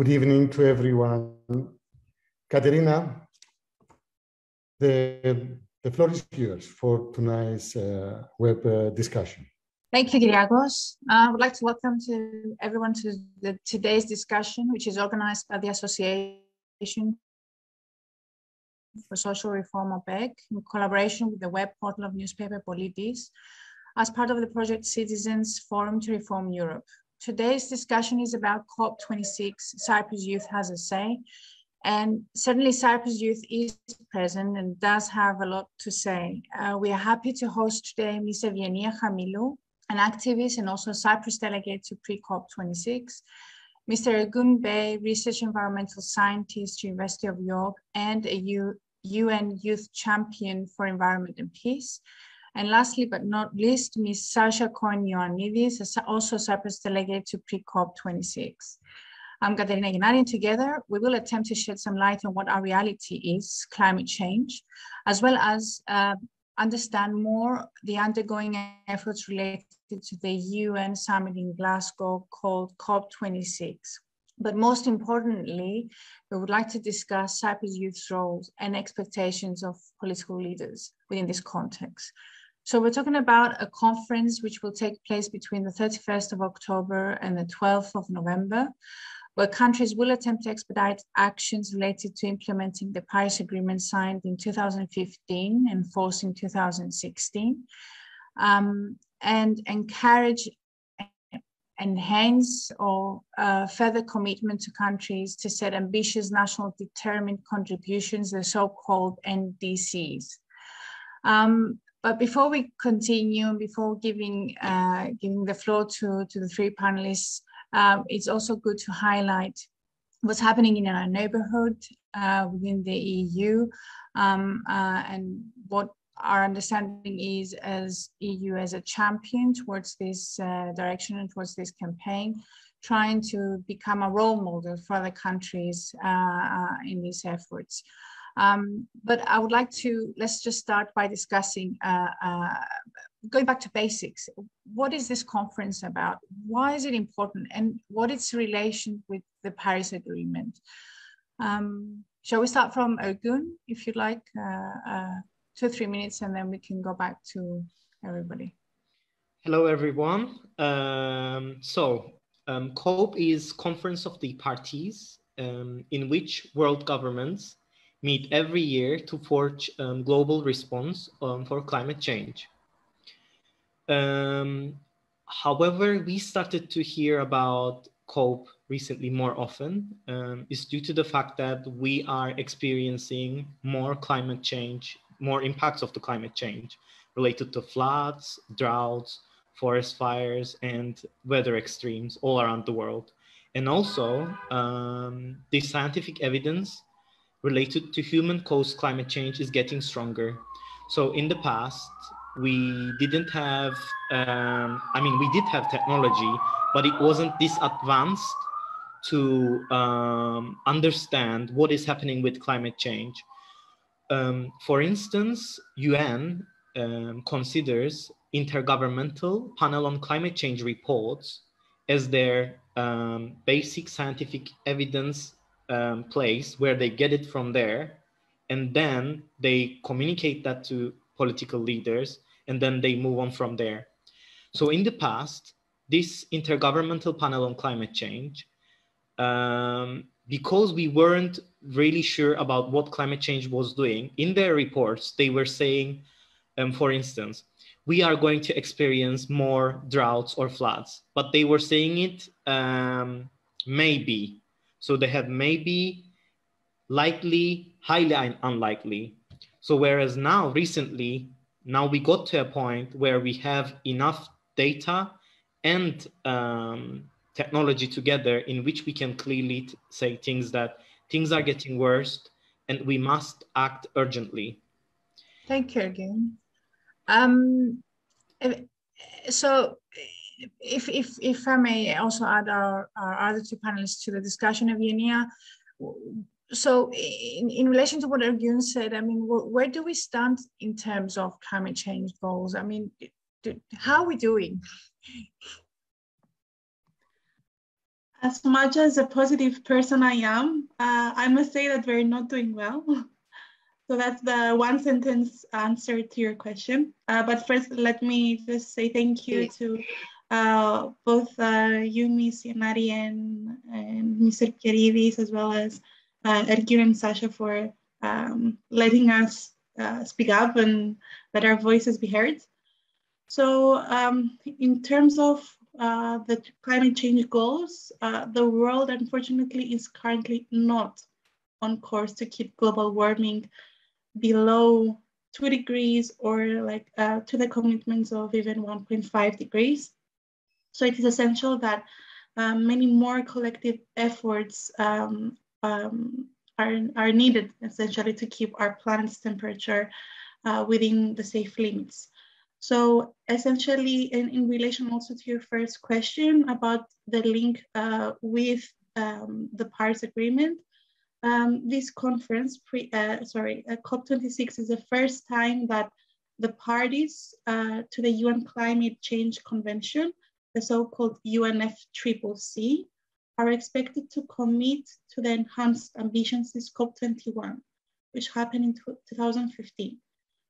Good evening to everyone. Katerina, the floor is yours for tonight's web discussion. Thank you, Kyriakos. I would like to welcome everyone to today's discussion, which is organized by the Association for Social Reform OPEK in collaboration with the web portal of newspaper Politis as part of the project Citizens Forum to Reform Europe. Today's discussion is about COP26, Cyprus Youth Has a Say, and certainly Cyprus Youth is present and does have a lot to say. We are happy to host today Ms. Evgenia Chamilou, an activist and also Cyprus delegate to pre-COP26, Mr. Ergün, research environmental scientist, University of York, and a UN Youth Champion for Environment and Peace. And lastly, but not least, Ms. Sasha Cohen-Ioannidis, also Cyprus delegate to pre-COP26. I'm Katerina Yennari, and together we will attempt to shed some light on what our reality is, climate change, as well as understand more the undergoing efforts related to the UN summit in Glasgow called COP26. But most importantly, we would like to discuss Cyprus youth's roles and expectations of political leaders within this context. So we're talking about a conference which will take place between the 31st of October and the 12th of November, where countries will attempt to expedite actions related to implementing the Paris Agreement signed in 2015 and enforced in 2016, and encourage, enhance, or further commitment to countries to set ambitious national determined contributions, the so-called NDCs. But before we continue, before giving the floor to the three panelists, it's also good to highlight what's happening in our neighborhood within the EU, and what our understanding is as EU as a champion towards this direction and towards this campaign, trying to become a role model for other countries in these efforts. But I would like to, let's just start by discussing, going back to basics. What is this conference about? Why is it important? And what is its relation with the Paris Agreement? Shall we start from Ergün, if you'd like, 2 or 3 minutes, and then we can go back to everybody. Hello, everyone. COP is Conference of the Parties, in which world governments meet every year to forge global response for climate change. However, we started to hear about COP recently more often, is due to the fact that we are experiencing more climate change, more impacts of the climate change related to floods, droughts, forest fires, and weather extremes all around the world. And also, the scientific evidence related to human-caused climate change is getting stronger. So in the past, we didn't have, we did have technology, but it wasn't this advanced to understand what is happening with climate change. For instance, UN considers Intergovernmental Panel on Climate Change reports as their basic scientific evidence place where they get it from there, and then they communicate that to political leaders, and then they move on from there. So in the past, this Intergovernmental Panel on Climate Change, because we weren't really sure about what climate change was doing, in their reports, they were saying, for instance, we are going to experience more droughts or floods, but they were saying it maybe. So they have maybe, likely, highly unlikely. So whereas now, recently, now we got to a point where we have enough data and technology together in which we can clearly say things that things are getting worse and we must act urgently. Thank you, Ergün. So if I may also add our other two panelists to the discussion, Evgenia. So in relation to what Ergün said, I mean, where do we stand in terms of climate change goals? I mean, how are we doing? As much as a positive person I am, I must say that we're not doing well. So that's the one sentence answer to your question. But first, let me just say thank you to both you, Ms. Yennari, and Mr. Politis, as well as Ergün and Sasha for letting us speak up and let our voices be heard. So in terms of the climate change goals, the world unfortunately is currently not on course to keep global warming below 2 degrees or like to the commitments of even 1.5 degrees. So it is essential that many more collective efforts are needed essentially to keep our planet's temperature within the safe limits. So essentially in relation also to your first question about the link with the Paris Agreement, this conference, COP26 is the first time that the parties to the UN Climate Change Convention, the so-called UNFCCC, are expected to commit to the enhanced ambitions since COP21, which happened in 2015.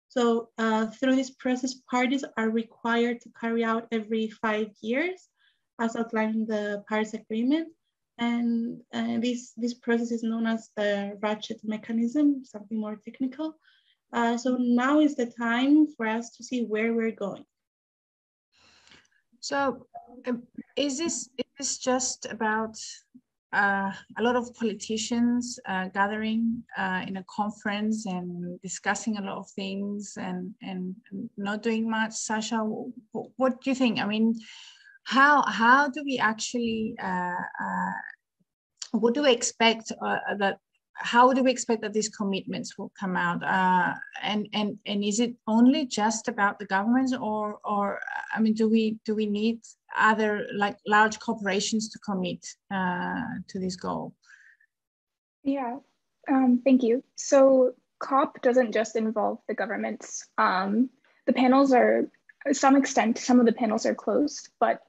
So through this process, parties are required to carry out every 5 years, as outlined in the Paris Agreement. And this process is known as the ratchet mechanism, something more technical. So now is the time for us to see where we're going. So is this just about a lot of politicians gathering in a conference and discussing a lot of things and not doing much? Sasha, what do you think? I mean, how do we actually what do we expect how do we expect that these commitments will come out? And is it only just about the governments, or I mean, do we need other like large corporations to commit to this goal? Yeah, thank you. So COP doesn't just involve the governments. The panels are, to some extent, some of the panels are closed, but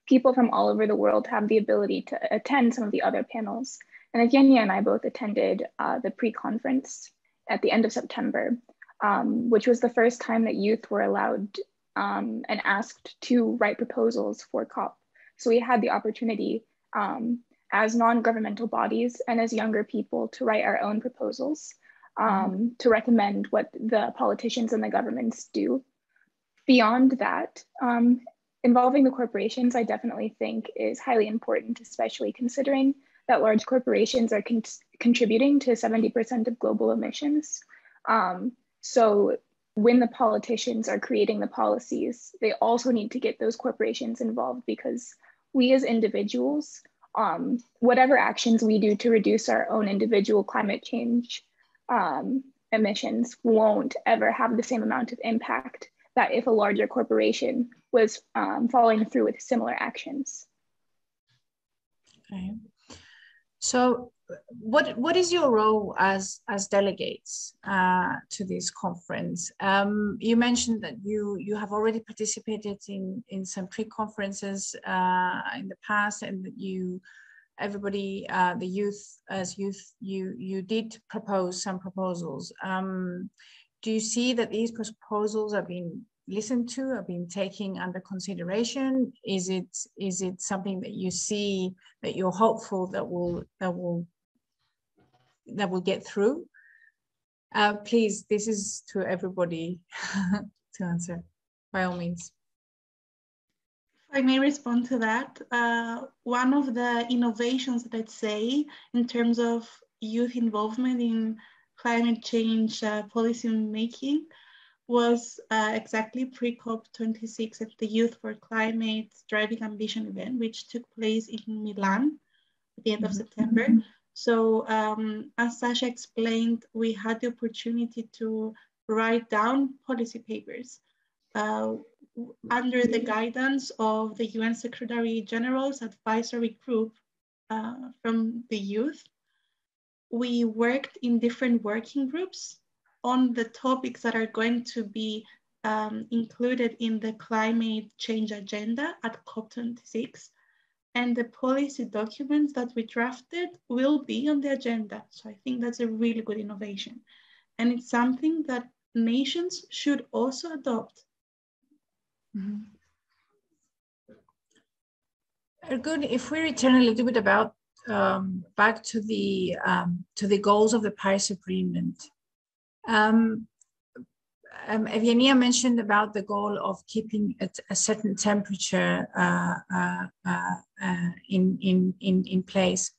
people from all over the world have the ability to attend some of the other panels. And Evgenia and I both attended the pre-conference at the end of September, which was the first time that youth were allowed and asked to write proposals for COP. So we had the opportunity as non-governmental bodies and as younger people to write our own proposals to recommend what the politicians and the governments do. Beyond that, involving the corporations, I definitely think is highly important, especially considering that large corporations are contributing to 70% of global emissions. So when the politicians are creating the policies, they also need to get those corporations involved, because we as individuals, whatever actions we do to reduce our own individual climate change emissions won't ever have the same amount of impact that if a larger corporation was following through with similar actions. Okay. So what is your role as delegates to this conference? You mentioned that you have already participated in some pre-conferences in the past, and that everybody, the youth, as youth, you did propose some proposals. Do you see that these proposals are being listened to, are being taken under consideration? Is it something that you see that you're hopeful that will get through? Please, this is to everybody to answer, by all means. I may respond to that. One of the innovations, let's say, in terms of youth involvement in climate change policy making was exactly pre-COP26 at the Youth for Climate Driving Ambition event, which took place in Milan at the end of September. So as Sasha explained, we had the opportunity to write down policy papers under the guidance of the UN Secretary General's advisory group from the youth. We worked in different working groups on the topics that are going to be included in the climate change agenda at COP26. and the policy documents that we drafted will be on the agenda. So I think that's a really good innovation. And it's something that nations should also adopt. Mm-hmm. Ergün, if we return a little bit about back to the goals of the Paris Agreement. Evgenia mentioned about the goal of keeping a certain temperature in place.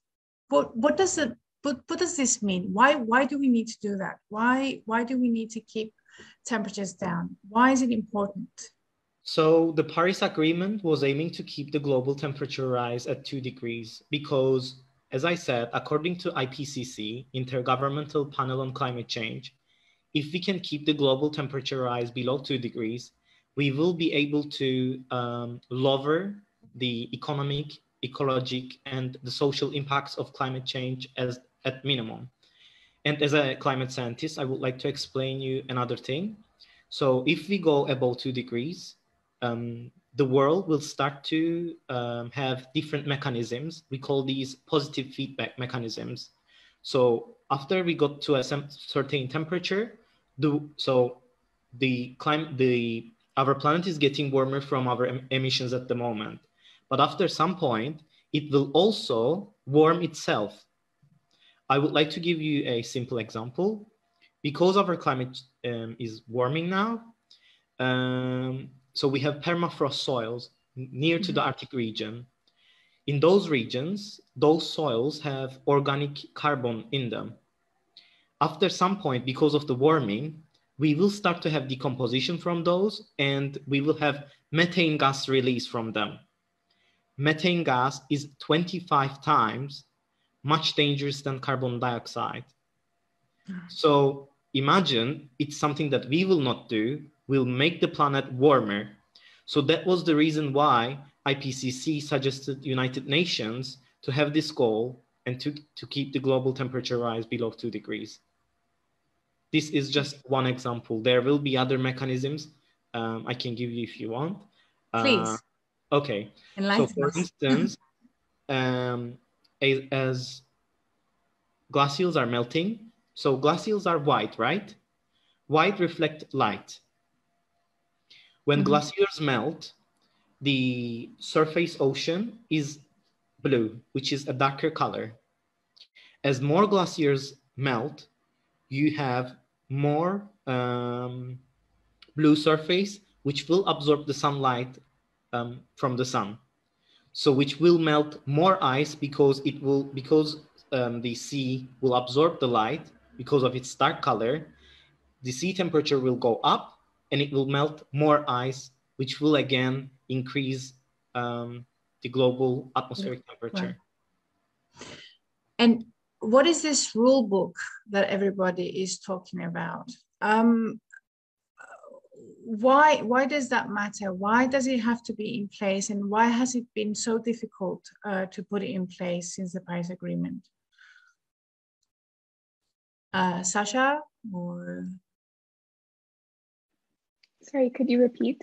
What does this mean? Why do we need to do that? Why do we need to keep temperatures down? Why is it important? So the Paris Agreement was aiming to keep the global temperature rise at 2 degrees because, as I said, according to IPCC, Intergovernmental Panel on Climate Change, if we can keep the global temperature rise below 2 degrees, we will be able to lower the economic, ecologic, and the social impacts of climate change at minimum. And as a climate scientist, I would like to explain you another thing. So if we go above 2 degrees, the world will start to have different mechanisms. We call these positive feedback mechanisms. So after we got to a certain temperature, our planet is getting warmer from our emissions at the moment. But after some point, it will also warm itself. I would like to give you a simple example. Because our climate is warming now, so we have permafrost soils near to the Arctic region. In those regions, those soils have organic carbon in them. After some point, because of the warming, we will start to have decomposition from those, and we will have methane gas release from them. Methane gas is 25 times much dangerous than carbon dioxide. So imagine it's something that we will not do, will make the planet warmer. So that was the reason why IPCC suggested United Nations to have this goal and to keep the global temperature rise below 2 degrees. This is just one example. There will be other mechanisms I can give you if you want. Please. Okay. So for instance, as glaciers are melting, so glaciers are white, right? White reflect light. When glaciers melt, the surface ocean is blue, which is a darker color. As more glaciers melt, you have more blue surface, which will absorb the sunlight from the sun. So which will melt more ice because the sea will absorb the light because of its dark color. The sea temperature will go up and it will melt more ice, which will again increase the global atmospheric temperature. Right. And what is this rule book that everybody is talking about? Why does that matter? Why does it have to be in place? And why has it been so difficult to put it in place since the Paris Agreement? Sasha, or? Sorry, could you repeat?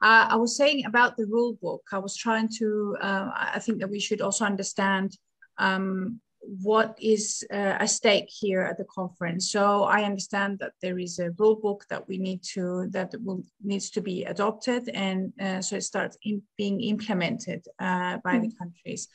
I was saying about the rule book. I was trying to, I think that we should also understand what is at stake here at the conference. So I understand that there is a rule book that needs to be adopted, and so it starts being implemented by the countries.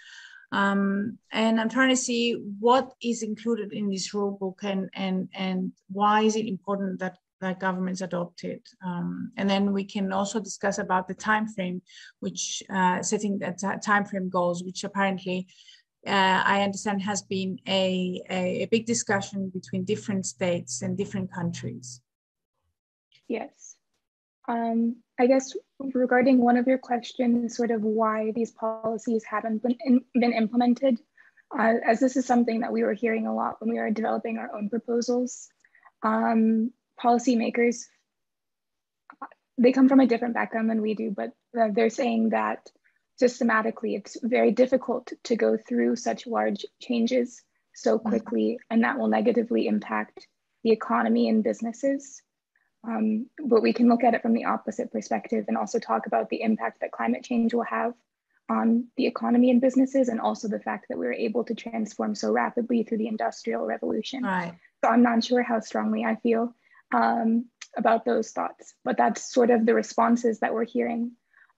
And I'm trying to see what is included in this rule book and why is it important that governments adopt it. And then we can also discuss about the time frame, which setting the time frame goals, which apparently I understand has been a big discussion between different states and different countries. Yes. I guess regarding one of your questions, sort of why these policies haven't been implemented, as this is something that we were hearing a lot when we were developing our own proposals. Policymakers, they come from a different background than we do, but they're saying that systematically it's very difficult to go through such large changes so quickly, and that will negatively impact the economy and businesses. But we can look at it from the opposite perspective and also talk about the impact that climate change will have on the economy and businesses, and also the fact that we were able to transform so rapidly through the Industrial Revolution. Right. So I'm not sure how strongly I feel about those thoughts, but that's sort of the responses that we're hearing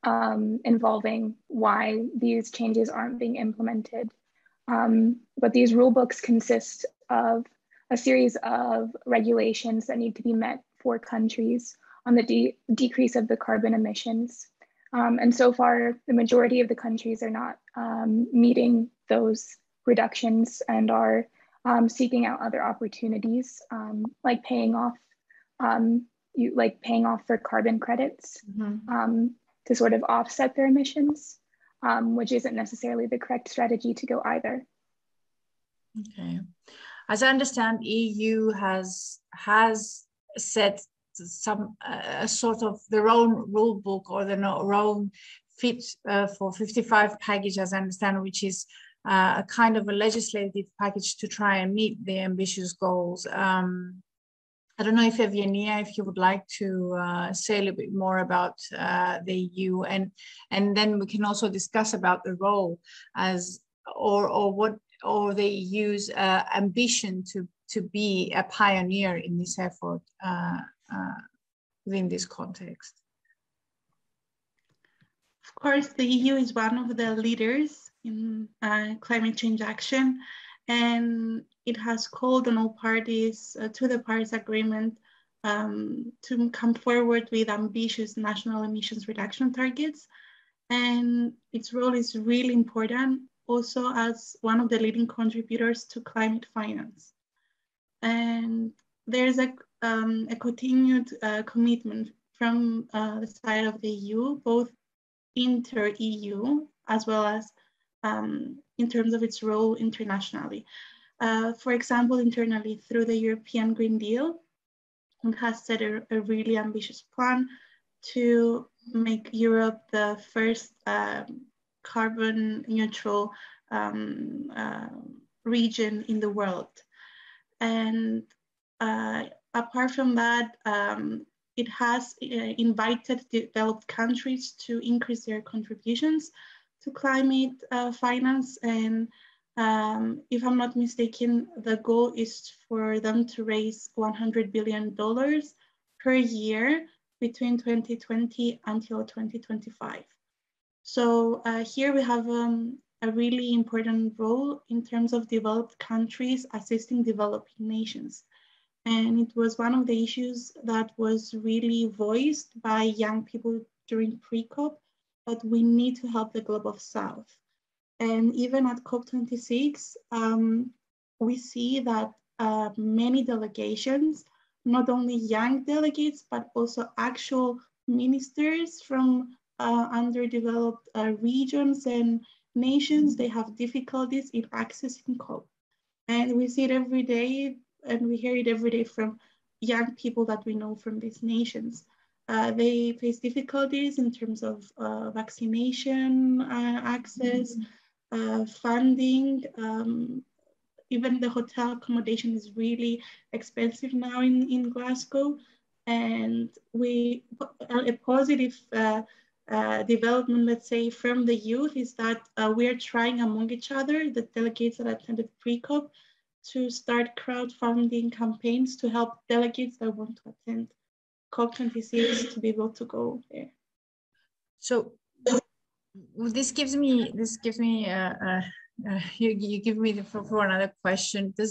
involving why these changes aren't being implemented. But these rule books consist of a series of regulations that need to be met for countries on the decrease of the carbon emissions. And so far, the majority of the countries are not meeting those reductions and are seeking out other opportunities, like paying off for carbon credits to sort of offset their emissions, which isn't necessarily the correct strategy to go either. Okay, as I understand, EU has set some sort of their own rule book or their own Fit for 55 package, as I understand, which is a kind of a legislative package to try and meet the ambitious goals. I don't know if Evgenia, if you would like to say a little bit more about the EU, and then we can also discuss about the role as or the EU's ambition to be a pioneer in this effort within this context. Of course, the EU is one of the leaders in climate change action, and it has called on all parties to the Paris Agreement to come forward with ambitious national emissions reduction targets. And its role is really important also as one of the leading contributors to climate finance. And there's a continued commitment from the side of the EU, both inter-EU as well as in terms of its role internationally. For example, internally through the European Green Deal, it has set a really ambitious plan to make Europe the first carbon neutral region in the world. And apart from that, it has invited developed countries to increase their contributions to climate finance. And if I'm not mistaken, the goal is for them to raise $100 billion per year between 2020 until 2025. So here we have a really important role in terms of developed countries assisting developing nations. And it was one of the issues that was really voiced by young people during pre-COP, but we need to help the Global South. And even at COP26, we see that many delegations, not only young delegates, but also actual ministers from underdeveloped regions and nations, they have difficulties in accessing COP. And we see it every day, and we hear it every day from young people that we know from these nations. They face difficulties in terms of vaccination access, funding. Even the hotel accommodation is really expensive now in Glasgow. And a positive development, let's say, from the youth is that we are trying among each other, the delegates that attended pre-COP, to start crowdfunding campaigns to help delegates that want to attend COP26 to be able to go there. So this gives me you give me for another question. Do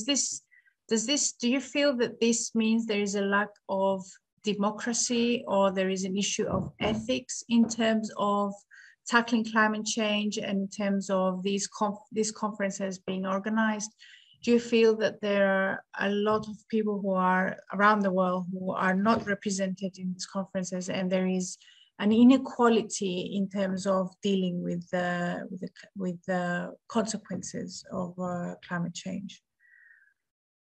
you feel that this means there is a lack of democracy, or there is an issue of ethics in terms of tackling climate change and in terms of these conferences being organized? Do you feel that there are a lot of people who are around the world who are not represented in these conferences, and there is an inequality in terms of dealing with the consequences of climate change?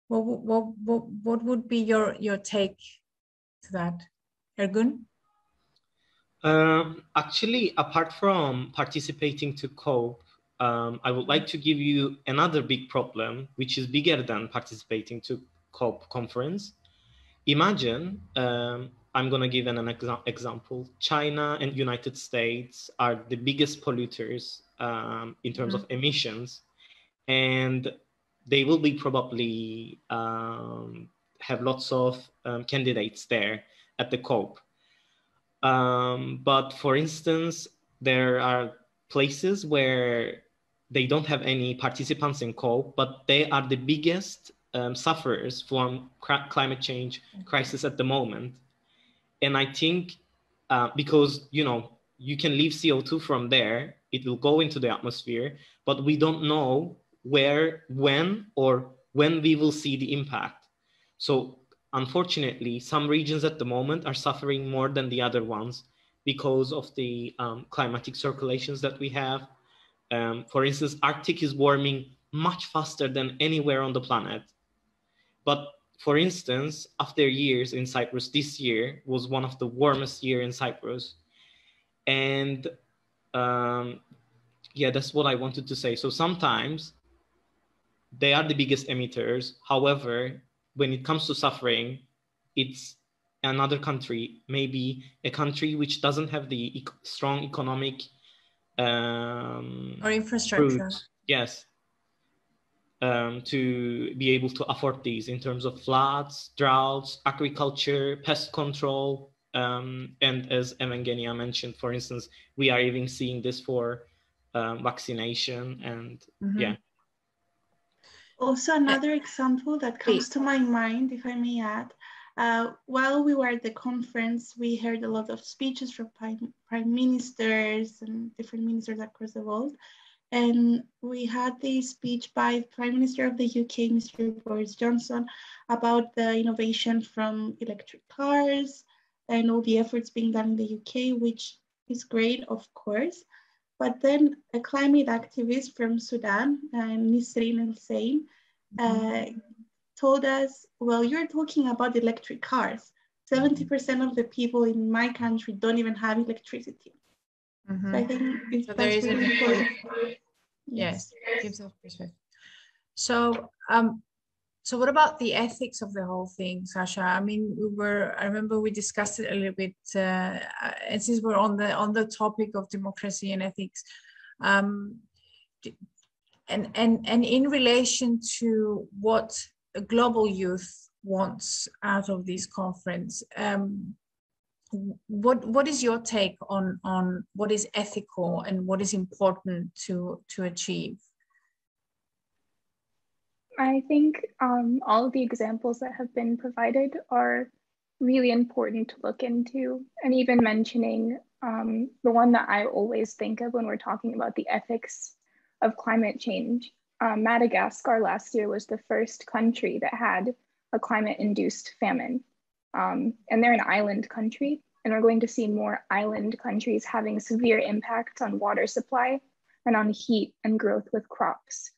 What would be your take to that, Ergün? Actually, apart from participating to COP, I would like to give you another big problem, which is bigger than participating to COP conference. Imagine, I'm going to give an example. China and United States are the biggest polluters in terms of emissions, and they will be probably have lots of candidates there at the COP. But for instance, there are places where they don't have any participants in COP, but they are the biggest sufferers from climate change crisis at the moment. And I think because, you know, you can leave CO2 from there, it will go into the atmosphere, but we don't know where, when we will see the impact. So unfortunately, some regions at the moment are suffering more than the other ones because of the climatic circulations that we have. For instance, Arctic is warming much faster than anywhere on the planet. But for instance, after years in Cyprus, this year was one of the warmest years in Cyprus. And yeah, that's what I wanted to say. So sometimes they are the biggest emitters. However, when it comes to suffering, it's another country, maybe a country which doesn't have the strong economic or infrastructure. Yes, to be able to afford these in terms of floods, droughts, agriculture, pest control, and as Evgenia mentioned, for instance, we are even seeing this for vaccination and yeah. Also, another example that comes to my mind, if I may add, while we were at the conference, we heard a lot of speeches from prime ministers and different ministers across the world. And we had the speech by Prime Minister of the UK, Mr. Boris Johnson, about the innovation from electric cars and all the efforts being done in the UK, which is great, of course. But then a climate activist from Sudan, Nisreen El-Sain, told us, well, you're talking about electric cars. 70% of the people in my country don't even have electricity. So I think it's so there is really important. Yes, gives us perspective. So, so what about the ethics of the whole thing, Sasha? I mean, I remember we discussed it a little bit, and since we're on the topic of democracy and ethics, and in relation to what a global youth wants out of this conference, what is your take on what is ethical and what is important to achieve? I think all of the examples that have been provided are really important to look into, and even mentioning the one that I always think of when we're talking about the ethics of climate change. Madagascar last year was the first country that had a climate-induced famine. And they're an island country, and we're going to see more island countries having severe impacts on water supply and on heat and growth with crops.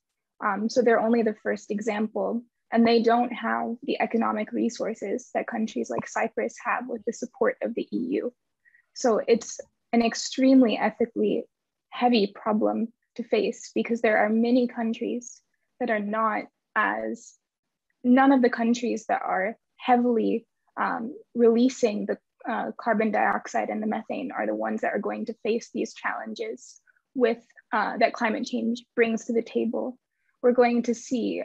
So they're only the first example, and they don't have the economic resources that countries like Cyprus have with the support of the EU. So it's an extremely ethically heavy problem to face, because there are many countries that are not as, none of the countries that are heavily releasing the carbon dioxide and the methane are the ones that are going to face these challenges with that climate change brings to the table. We're going to see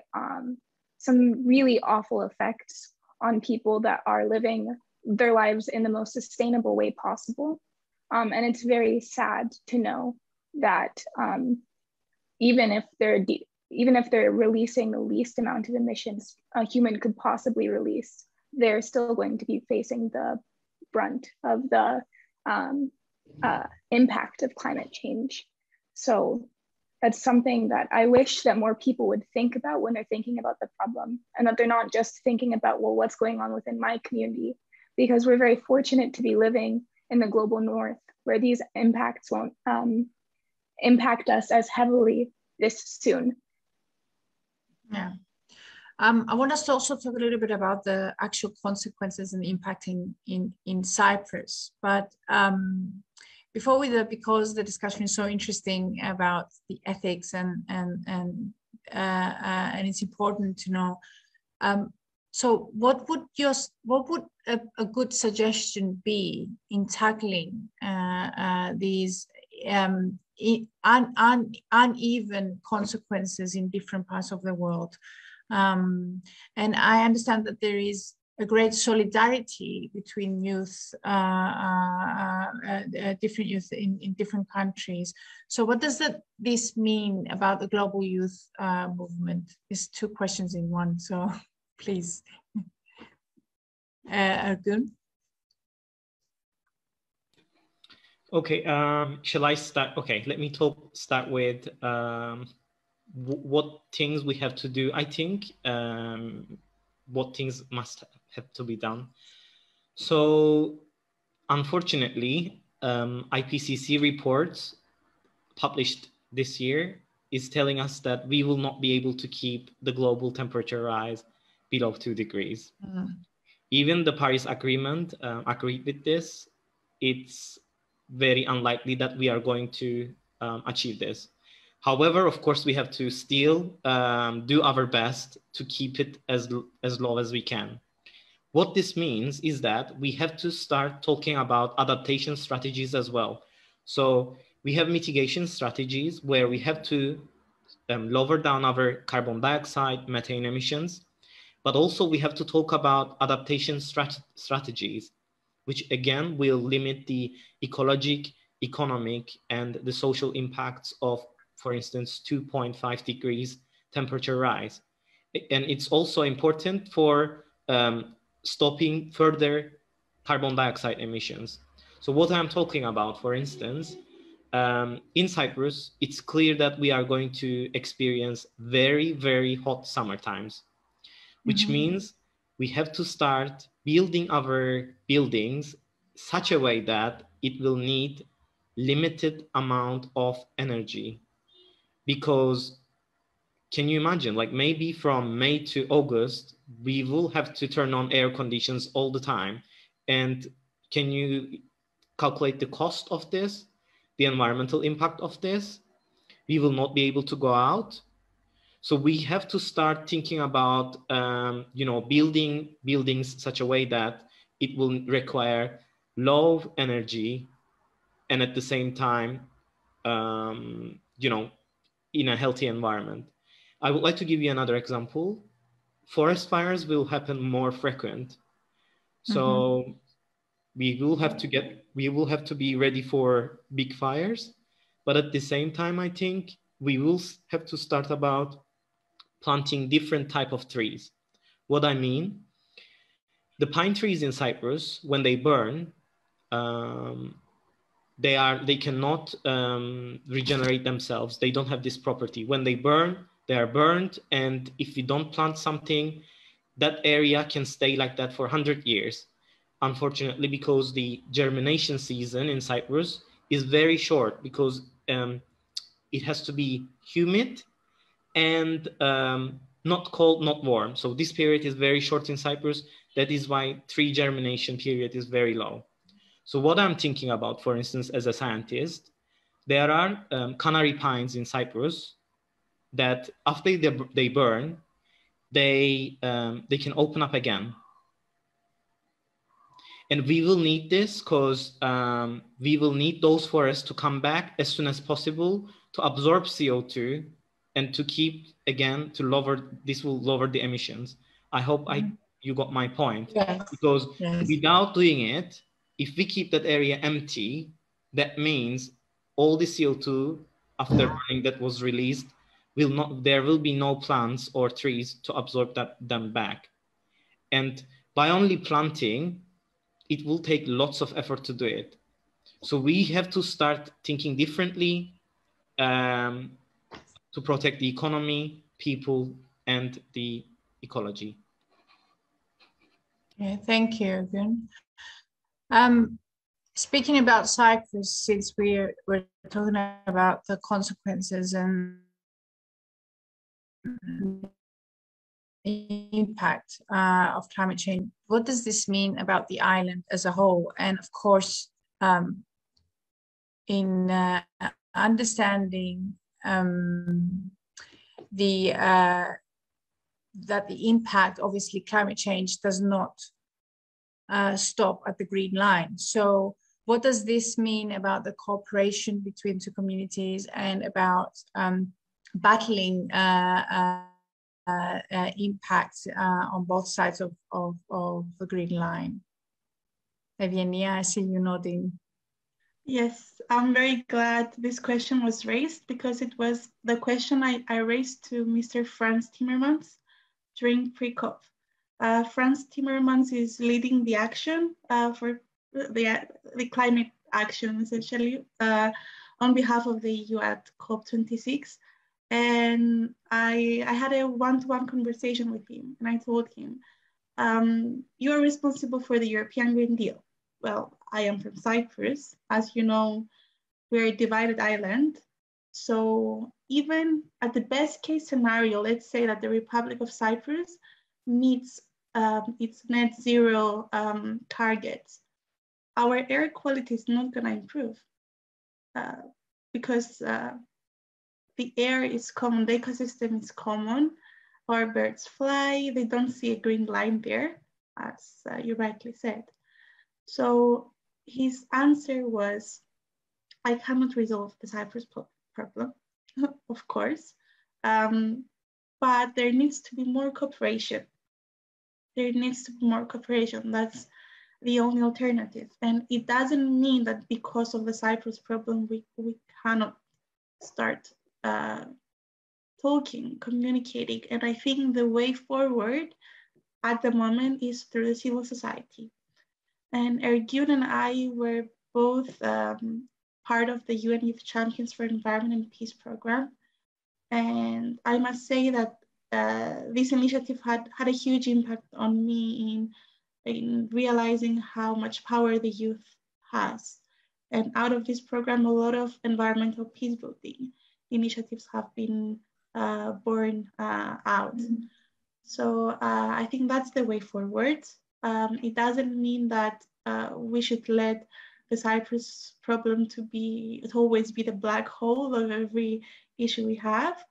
some really awful effects on people that are living their lives in the most sustainable way possible. And it's very sad to know that even if they're releasing the least amount of emissions a human could possibly release, they're still going to be facing the brunt of the impact of climate change. So that's something that I wish that more people would think about when they're thinking about the problem, and that they're not just thinking about, well, what's going on within my community, because we're very fortunate to be living in the global north, where these impacts won't impact us as heavily this soon. Yeah. I want us to also talk a little bit about the actual consequences and impact in Cyprus. But before we do, because the discussion is so interesting about the ethics and it's important to know. So what would a good suggestion be in tackling these uneven consequences in different parts of the world. And I understand that there is a great solidarity between youth, different youth in different countries. So what does this mean about the global youth movement? It's two questions in one, so please. Ergün? Okay, shall I start? Okay, let me start with what things we have to do. I think what things must have to be done. So unfortunately, IPCC reports published this year is telling us that we will not be able to keep the global temperature rise below 2 degrees. Even the Paris Agreement agreed with this. It's very unlikely that we are going to achieve this. However, of course, we have to still do our best to keep it as low as we can. What this means is that we have to start talking about adaptation strategies as well. So we have mitigation strategies where we have to lower down our carbon dioxide, methane emissions, but also we have to talk about adaptation strategies, which again will limit the ecologic, economic, and the social impacts of, for instance, 2.5 degrees temperature rise. And it's also important for stopping further carbon dioxide emissions. So what I'm talking about, for instance, in Cyprus, it's clear that we are going to experience very, very hot summer times, which means we have to start building our buildings such a way that it will need limited amount of energy. Because can you imagine, like maybe from May to August, we will have to turn on air conditions all the time. And can you calculate the cost of this, the environmental impact of this? We will not be able to go out. So we have to start thinking about, building buildings such a way that it will require low energy and at the same time, in a healthy environment. I would like to give you another example. Forest fires will happen more frequent. So we will have to be ready for big fires. But at the same time, I think we will have to start about planting different type of trees. What I mean, the pine trees in Cyprus, when they burn, they cannot regenerate themselves. They don't have this property. When they burn, they are burned. And if we don't plant something, that area can stay like that for 100 years. Unfortunately, because the germination season in Cyprus is very short, because it has to be humid and not cold, not warm. So this period is very short in Cyprus. That is why tree germination period is very low. So what I'm thinking about, for instance, as a scientist, there are canary pines in Cyprus that after they burn, they can open up again. And we will need this because we will need those forests to come back as soon as possible to absorb CO2 and to keep, again, this will lower the emissions. I hope you got my point. Yes. Because yes. Without doing it, if we keep that area empty, that means all the CO2 after burning that was released, there will be no plants or trees to absorb them back. And by only planting, it will take lots of effort to do it. So we have to start thinking differently to protect the economy, people, and the ecology. Yeah, thank you, Ergün. Speaking about Cyprus, since we're talking about the consequences and impact of climate change, what does this mean about the island as a whole? And of course, in understanding that the impact, obviously climate change does not stop at the green line. So what does this mean about the cooperation between two communities and about battling impacts on both sides of the Green Line? Evgenia, I see you nodding. Yes, I'm very glad this question was raised because it was the question I raised to Mr. Frans Timmermans during pre-COP. Frans Timmermans is leading the action for the climate action, essentially, on behalf of the EU at COP26. And I had a one-to-one conversation with him, and I told him, you are responsible for the European Green Deal. Well, I am from Cyprus. As you know, we're a divided island. So even at the best case scenario, let's say that the Republic of Cyprus meets its net zero targets, our air quality is not going to improve because the air is common, the ecosystem is common. Our birds fly, they don't see a green line there, as you rightly said. So his answer was, I cannot resolve the Cyprus problem, of course, but there needs to be more cooperation. There needs to be more cooperation. That's the only alternative. And it doesn't mean that because of the Cyprus problem, we cannot start talking, communicating. And I think the way forward at the moment is through the civil society. And Ergün and I were both part of the UN Youth Champions for Environment and Peace program. And I must say that this initiative had a huge impact on me in realizing how much power the youth has. And out of this program, a lot of environmental peace building initiatives have been born out. So I think that's the way forward. It doesn't mean that we should let the Cyprus problem to always be the black hole of every issue we have.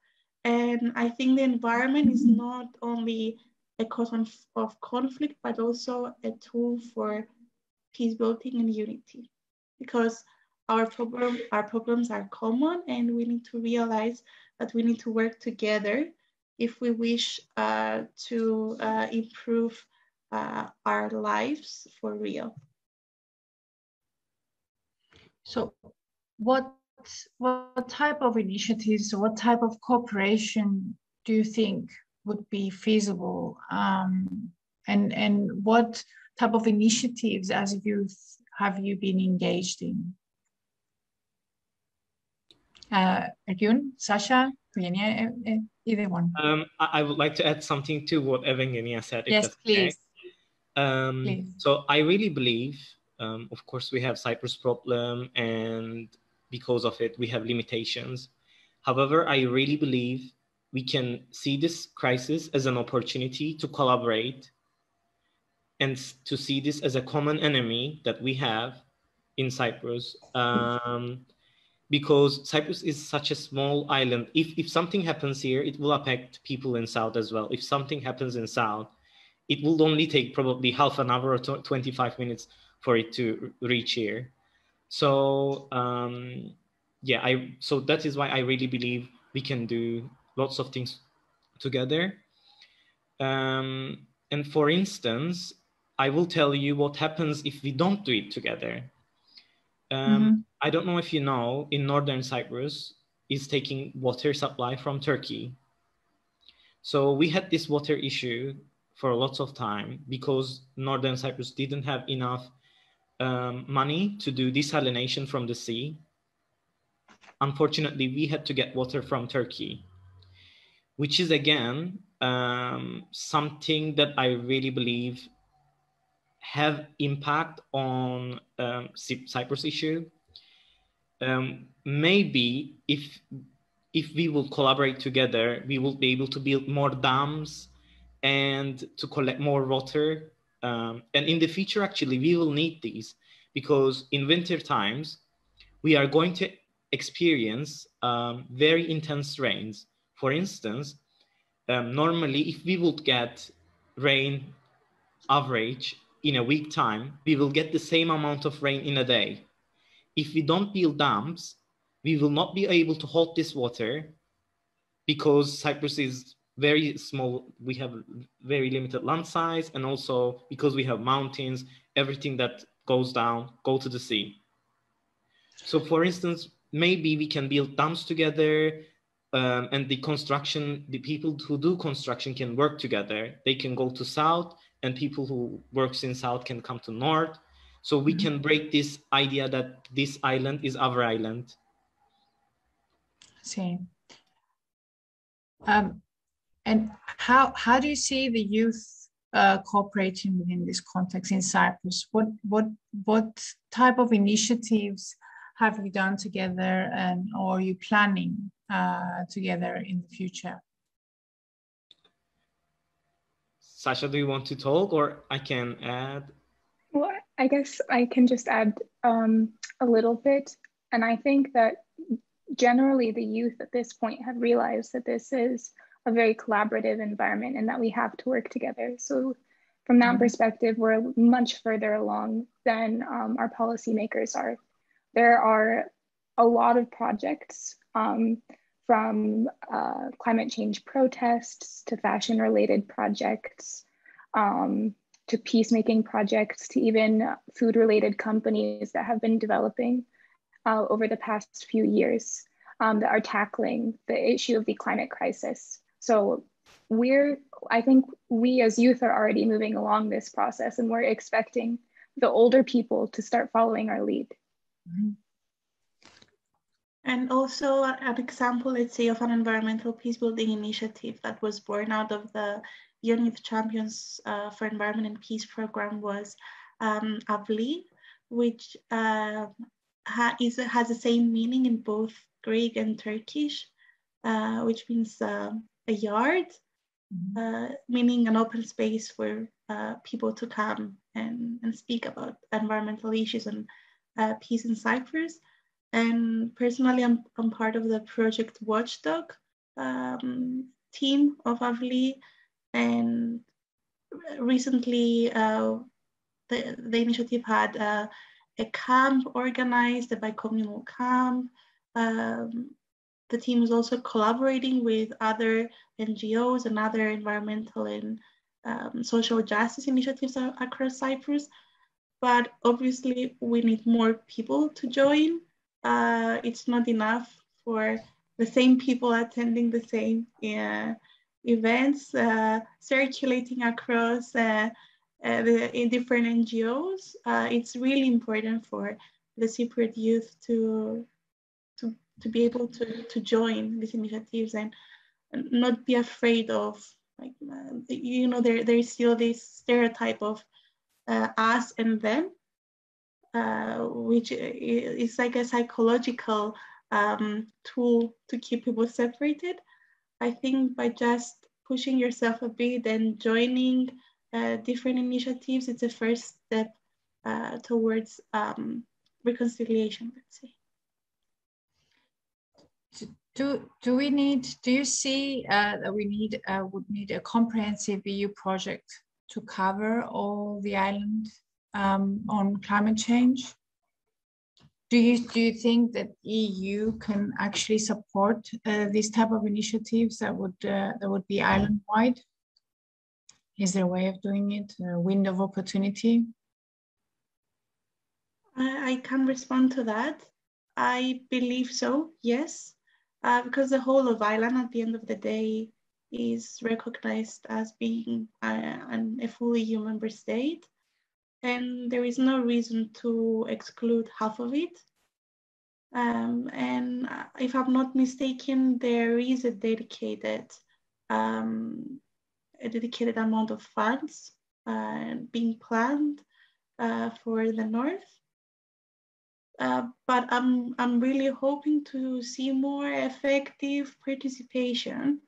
And I think the environment is not only a cause of conflict, but also a tool for peace building and unity. Because our problems are common, and we need to realize that we need to work together if we wish to improve our lives for real. So what type of initiatives, what type of cooperation do you think would be feasible? And what type of initiatives as youth have you been engaged in? Ergün, Sasha, Evgenia, either one. I would like to add something to what Evgenia said. Yes, please. Please. So I really believe, of course, we have Cyprus problem, and because of it, we have limitations. However, I really believe we can see this crisis as an opportunity to collaborate and to see this as a common enemy that we have in Cyprus. Because Cyprus is such a small island. If something happens here, it will affect people in South as well. If something happens in South, it will only take probably half an hour or 25 minutes for it to reach here. So so that is why I really believe we can do lots of things together. And for instance, I will tell you what happens if we don't do it together. I don't know if you know, in Northern Cyprus is taking water supply from Turkey. So we had this water issue for lots of time because Northern Cyprus didn't have enough money to do desalination from the sea. Unfortunately, we had to get water from Turkey, which is again something that I really believe have impact on Cyprus issue. Maybe if we will collaborate together, we will be able to build more dams and to collect more water. And in the future, actually, we will need these because in winter times, we are going to experience very intense rains. For instance, normally, if we would get rain average in a week time, we will get the same amount of rain in a day. if we don't build dams, we will not be able to hold this water because Cyprus is very small. We have very limited land size, and also because we have mountains, everything that goes down go to the sea. So for instance, maybe we can build dams together, and the people who do construction can work together. They can go to south, and people who works in south can come to north. So we can break this idea that this island is our island. See. And how do you see the youth cooperating within this context in Cyprus? What type of initiatives have you done together, and or are you planning together in the future? Sasha, do you want to talk, or I can add? Well, I guess I can just add a little bit. And I think that generally the youth at this point have realized that this is a very collaborative environment and that we have to work together. So from that perspective, we're much further along than our policymakers are. There are a lot of projects from climate change protests to fashion-related projects, to peacemaking projects, to even food-related companies that have been developing over the past few years that are tackling the issue of the climate crisis. So I think we as youth are already moving along this process, and we're expecting the older people to start following our lead. Mm-hmm. And also an example, let's say, of an environmental peace building initiative that was born out of the Youth Champions for Environment and Peace program was AVLI, which has the same meaning in both Greek and Turkish, which means a yard, meaning an open space for people to come and speak about environmental issues and peace in Cyprus. And personally, I'm part of the Project Watchdog team of AVLI. And recently, the initiative had a camp organized, a bi-communal camp. The team is also collaborating with other NGOs and other environmental and social justice initiatives across Cyprus. But obviously, we need more people to join. It's not enough for the same people attending the same events, circulating across in different NGOs. It's really important for the Cypriot youth to be able to join these initiatives and not be afraid of, like, there's still this stereotype of us and them, which is like a psychological tool to keep people separated. I think by just pushing yourself a bit and joining different initiatives, it's a first step towards reconciliation, let's say. Do you see that we would need a comprehensive EU project to cover all the island on climate change? Do you think that EU can actually support these type of initiatives that would be island-wide? Is there a way of doing it, a window of opportunity? I can respond to that. I believe so, yes, because the whole of Ireland at the end of the day is recognized as being a full EU member state. And there is no reason to exclude half of it. And if I'm not mistaken, there is a dedicated amount of funds being planned for the north. But I'm really hoping to see more effective participation.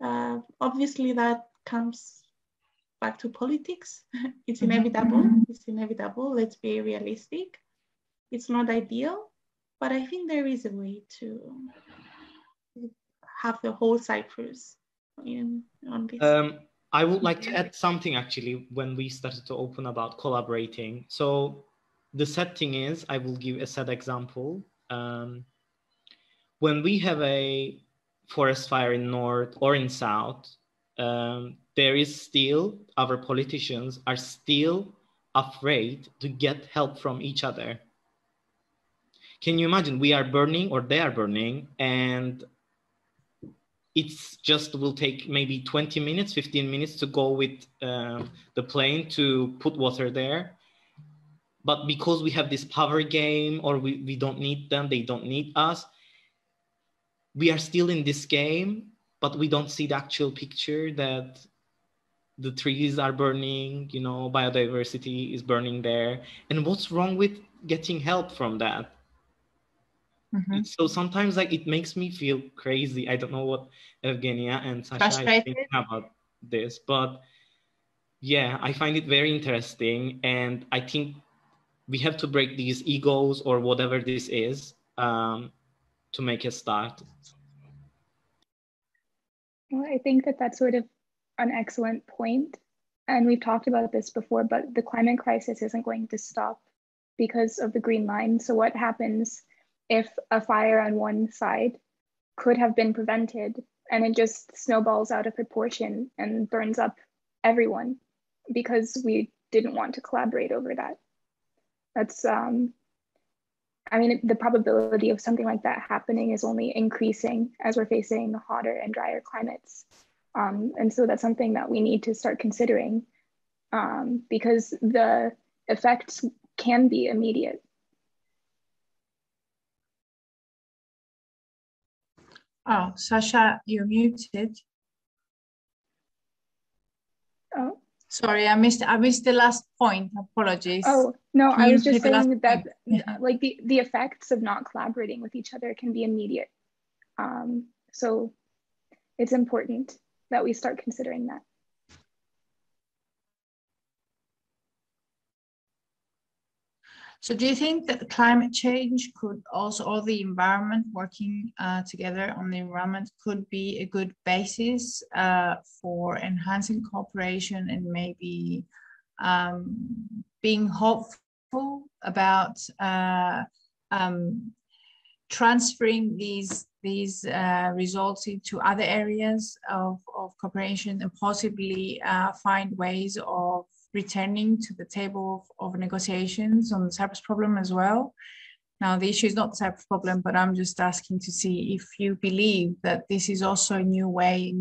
Obviously, that comes back to politics. It's inevitable. It's inevitable. Let's be realistic. It's not ideal, but I think there is a way to have the whole Cyprus on this. I would like to add something actually when we started to open about collaborating. So the sad thing is, I will give a sad example. When we have a forest fire in north or in south, there is still, our politicians are still afraid to get help from each other. Can you imagine, we are burning or they are burning, and it's just will take maybe 20 minutes, 15 minutes to go with the plane to put water there. But because we have this power game, or we don't need them, they don't need us, we are still in this game, but we don't see the actual picture that the trees are burning, you know, biodiversity is burning there. And what's wrong with getting help from that? Mm-hmm. So sometimes like it makes me feel crazy. I don't know what Evgenia and Sasha are thinking about this, but yeah, I find it very interesting. And I think we have to break these egos or whatever this is to make a start. Well, I think that that's sort of an excellent point. And we've talked about this before, but the climate crisis isn't going to stop because of the Green Line. So what happens if a fire on one side could have been prevented and it just snowballs out of proportion and burns up everyone because we didn't want to collaborate over that? That's, I mean, the probability of something like that happening is only increasing as we're facing hotter and drier climates. And so that's something that we need to start considering because the effects can be immediate. Oh, Sasha, you're muted. Oh, sorry, I missed the last point. Apologies. Oh no, I was just saying that like the effects of not collaborating with each other can be immediate. So it's important that we start considering that. So do you think that the climate change could also, or the environment, working together on the environment could be a good basis for enhancing cooperation and maybe being hopeful about transferring these results into other areas of cooperation and possibly find ways of returning to the table of negotiations on the Cyprus problem as well? Now, the issue is not the Cyprus problem, but I'm just asking to see if you believe that this is also a new way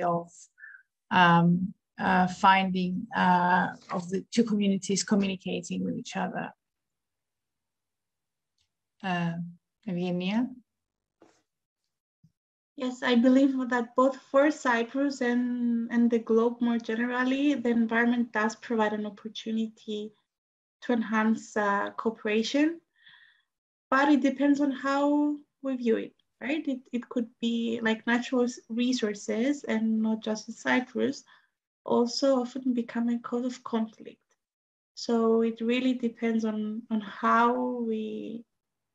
of finding of the two communities communicating with each other. Evgenia? Yes, I believe that both for Cyprus and the globe more generally, the environment does provide an opportunity to enhance cooperation, but it depends on how we view it, right? It could be like natural resources, and not just in Cyprus, also often become a cause of conflict. So it really depends on how we,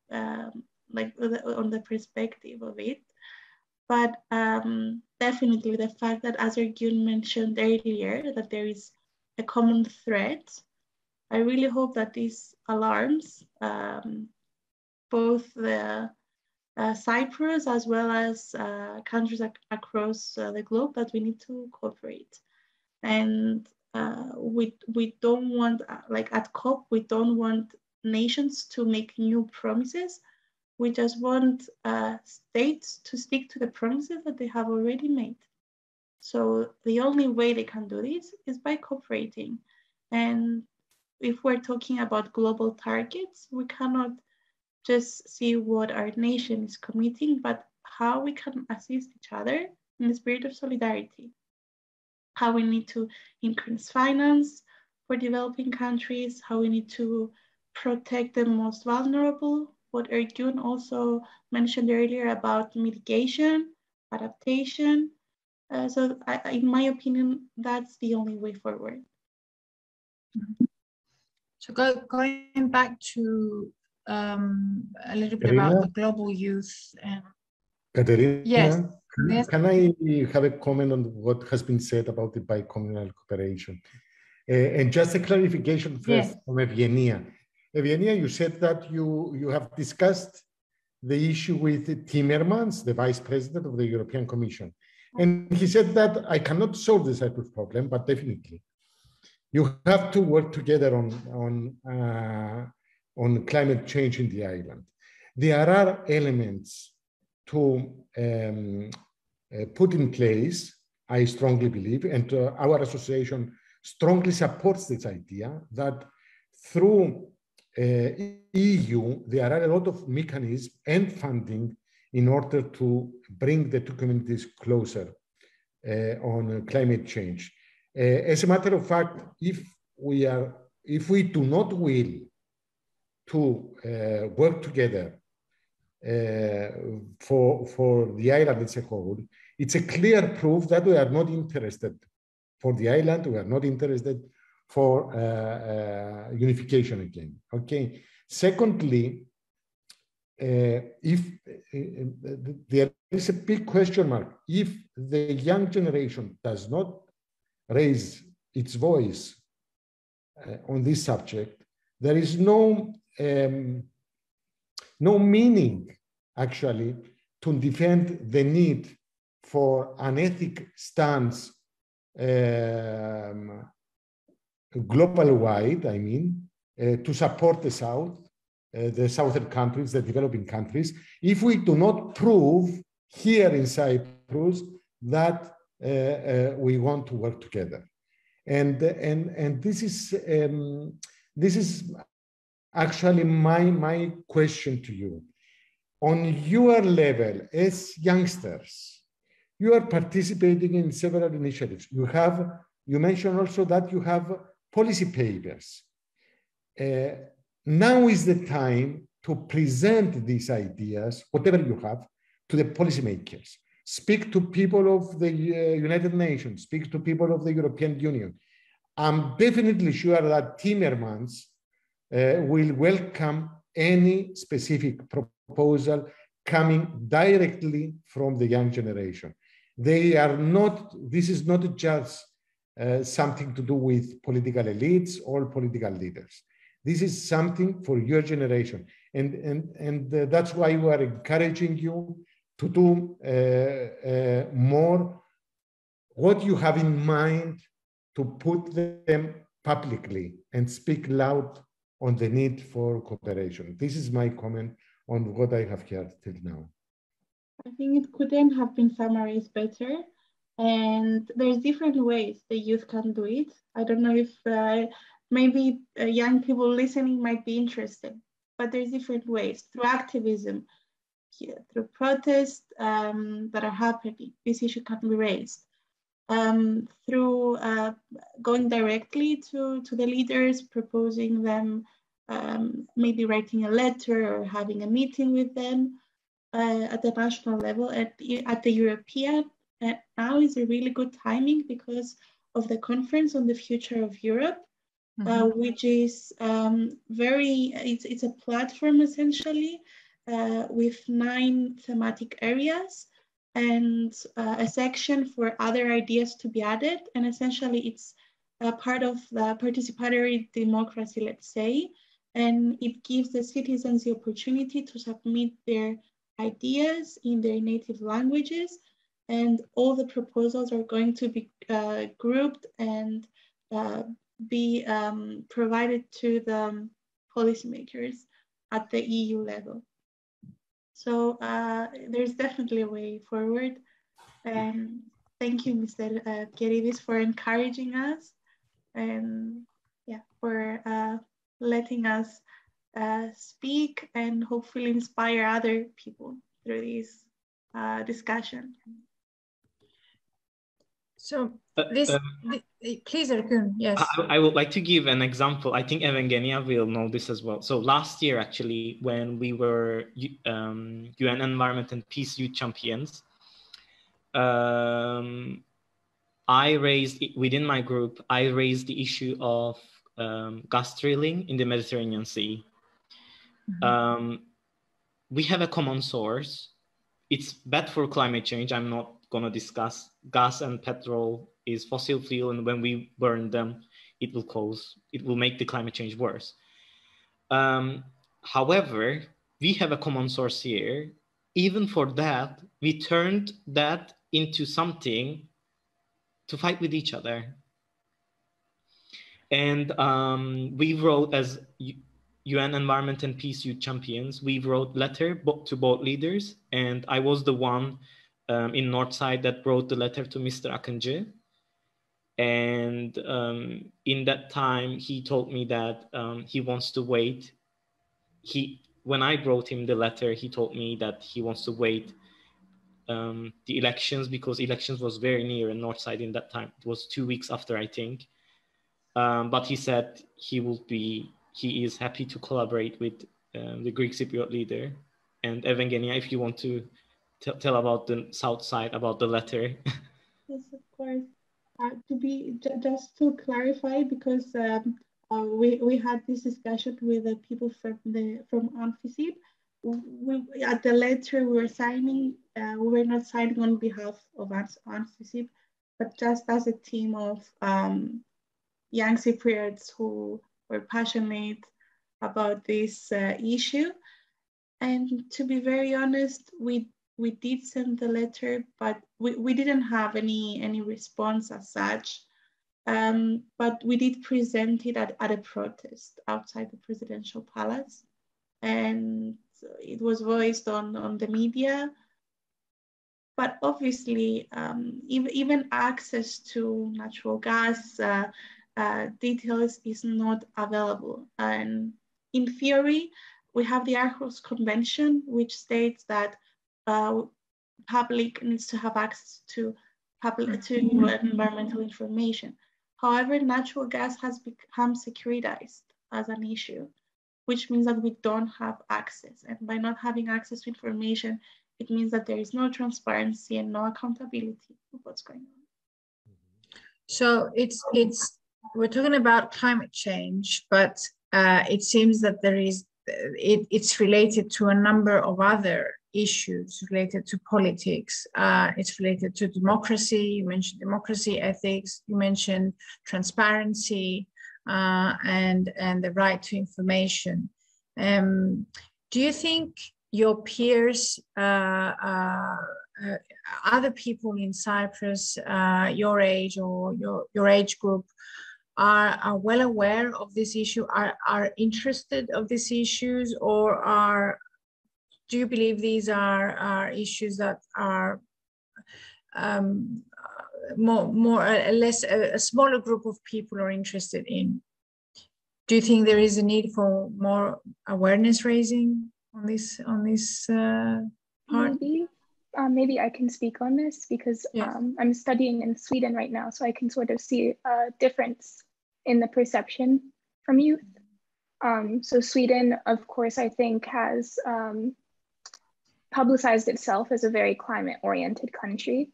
like on the perspective of it. But definitely the fact that, as Ergün mentioned earlier, that there is a common threat, I really hope that this alarms both the Cyprus as well as countries across the globe that we need to cooperate. And we don't want, like at COP, we don't want nations to make new promises. We just want states to stick to the promises that they have already made. So the only way they can do this is by cooperating. And if we're talking about global targets, we cannot just see what our nation is committing, but how we can assist each other in the spirit of solidarity. How we need to increase finance for developing countries, how we need to protect the most vulnerable, what Ergün also mentioned earlier about mitigation, adaptation. So in my opinion, that's the only way forward. So going back to a little bit about the global youth. Katerina, yes. Can I have a comment on what has been said about the bicommunal cooperation? And just a clarification first Yes. from Evgenia. Evgenia, you said that you have discussed the issue with Timmermans, the Vice President of the European Commission. And he said that I cannot solve the Cyprus problem, but definitely you have to work together on climate change in the island. There are elements to put in place, I strongly believe, and our association strongly supports this idea that through EU, there are a lot of mechanisms and funding in order to bring the two communities closer on climate change. As a matter of fact, if we do not will to work together for the island as a whole, it's a clear proof that we are not interested for the island, we are not interested for unification again, okay? Secondly, if there is a big question mark, if the young generation does not raise its voice on this subject, there is no meaning actually to defend the need for an ethic stance global-wide, I mean, to support the South, the southern countries, the developing countries, if we do not prove here in Cyprus that we want to work together. And this is actually my question to you. On your level as youngsters, you are participating in several initiatives. You mentioned also that you have policy papers. Now is the time to present these ideas, whatever you have, to the policymakers. Speak to people of the United Nations, speak to people of the European Union. I'm definitely sure that Timmermans will welcome any specific proposal coming directly from the young generation. They are not, this is not just something to do with political elites or political leaders. This is something for your generation. And that's why we are encouraging you to do more what you have in mind, to put them publicly and speak loud on the need for cooperation. This is my comment on what I have heard till now. I think it couldn't have been summarized better. And there's different ways the youth can do it. I don't know if maybe young people listening might be interested, but there's different ways through activism, through protests that are happening. This issue can be raised. Through going directly to the leaders, proposing them, maybe writing a letter or having a meeting with them at the national level. At the European, now is a really good timing because of the conference on the future of Europe, which is it's a platform essentially with 9 thematic areas and a section for other ideas to be added. And essentially it's a part of the participatory democracy, let's say, and it gives the citizens the opportunity to submit their ideas in their native languages, and all the proposals are going to be grouped and be provided to the policymakers at the EU level. So there's definitely a way forward. And thank you, Mr. Keridis, for encouraging us and for letting us speak and hopefully inspire other people through this discussion. So please, Ergün, yes. I would like to give an example. I think Evgenia will know this as well. So last year, actually, when we were UN Environment and Peace Youth Champions, I raised, within my group, I raised the issue of gas drilling in the Mediterranean Sea. We have a common source. It's bad for climate change. I'm not going to discuss gas and petrol is fossil fuel, and when we burn them, it will make the climate change worse. However, we have a common source here. Even for that, we turned that into something to fight with each other. And we wrote, as UN Environment and Peace Youth Champions, we wrote letter to both leaders. And I was the one in Northside that wrote the letter to Mr. Akıncı. And in that time, he told me that he wants to wait. When I wrote him the letter, he told me that he wants to wait the elections, because elections was very near in Northside in that time. It was 2 weeks after, I think. But he said he is happy to collaborate with the Greek Cypriot leader. And Evgenia, if you want to tell about the South side, about the letter. Yes, of course. Just to clarify, because we had this discussion with the people from Amphicip. At the letter we were signing, we were not signing on behalf of Amphicip, but just as a team of young Cypriots who were passionate about this issue. And to be very honest, we did send the letter, but we didn't have any response as such. But we did present it at a protest outside the presidential palace. And it was voiced on the media. But obviously, even access to natural gas details is not available. And in theory, we have the Aarhus Convention, which states that public needs to have access to environmental information. However, natural gas has become securitized as an issue, which means that we don't have access. And by not having access to information, it means that there is no transparency and no accountability of what's going on. So we're talking about climate change, but it seems that it's related to a number of other issues related to politics. It's related to democracy. You mentioned democracy, ethics. You mentioned transparency and the right to information. Do you think your peers, other people in Cyprus, your age or your age group, are well aware of this issue, are interested of these issues, or do you believe these are issues that are more or less a smaller group of people are interested in? Do you think there is a need for more awareness raising on this part? Maybe I can speak on this, because yes. I'm studying in Sweden right now, so I can sort of see a difference in the perception from youth. So Sweden, of course, I think has publicized itself as a very climate-oriented country.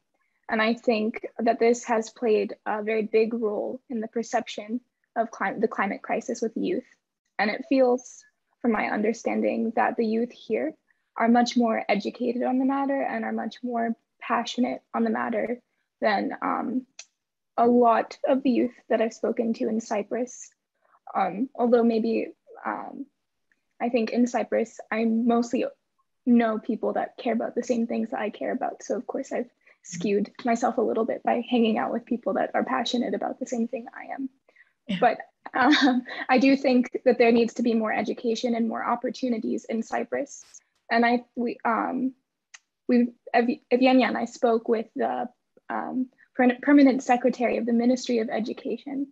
And I think that this has played a very big role in the perception of the climate crisis with youth. And it feels, from my understanding, that the youth here are much more educated on the matter and are much more passionate on the matter than a lot of the youth that I've spoken to in Cyprus. Although maybe I think in Cyprus, I mostly know people that care about the same things that I care about. So of course I've skewed myself a little bit by hanging out with people that are passionate about the same thing I am. Yeah. But I do think that there needs to be more education and more opportunities in Cyprus. And Evgenia and I spoke with the permanent secretary of the Ministry of Education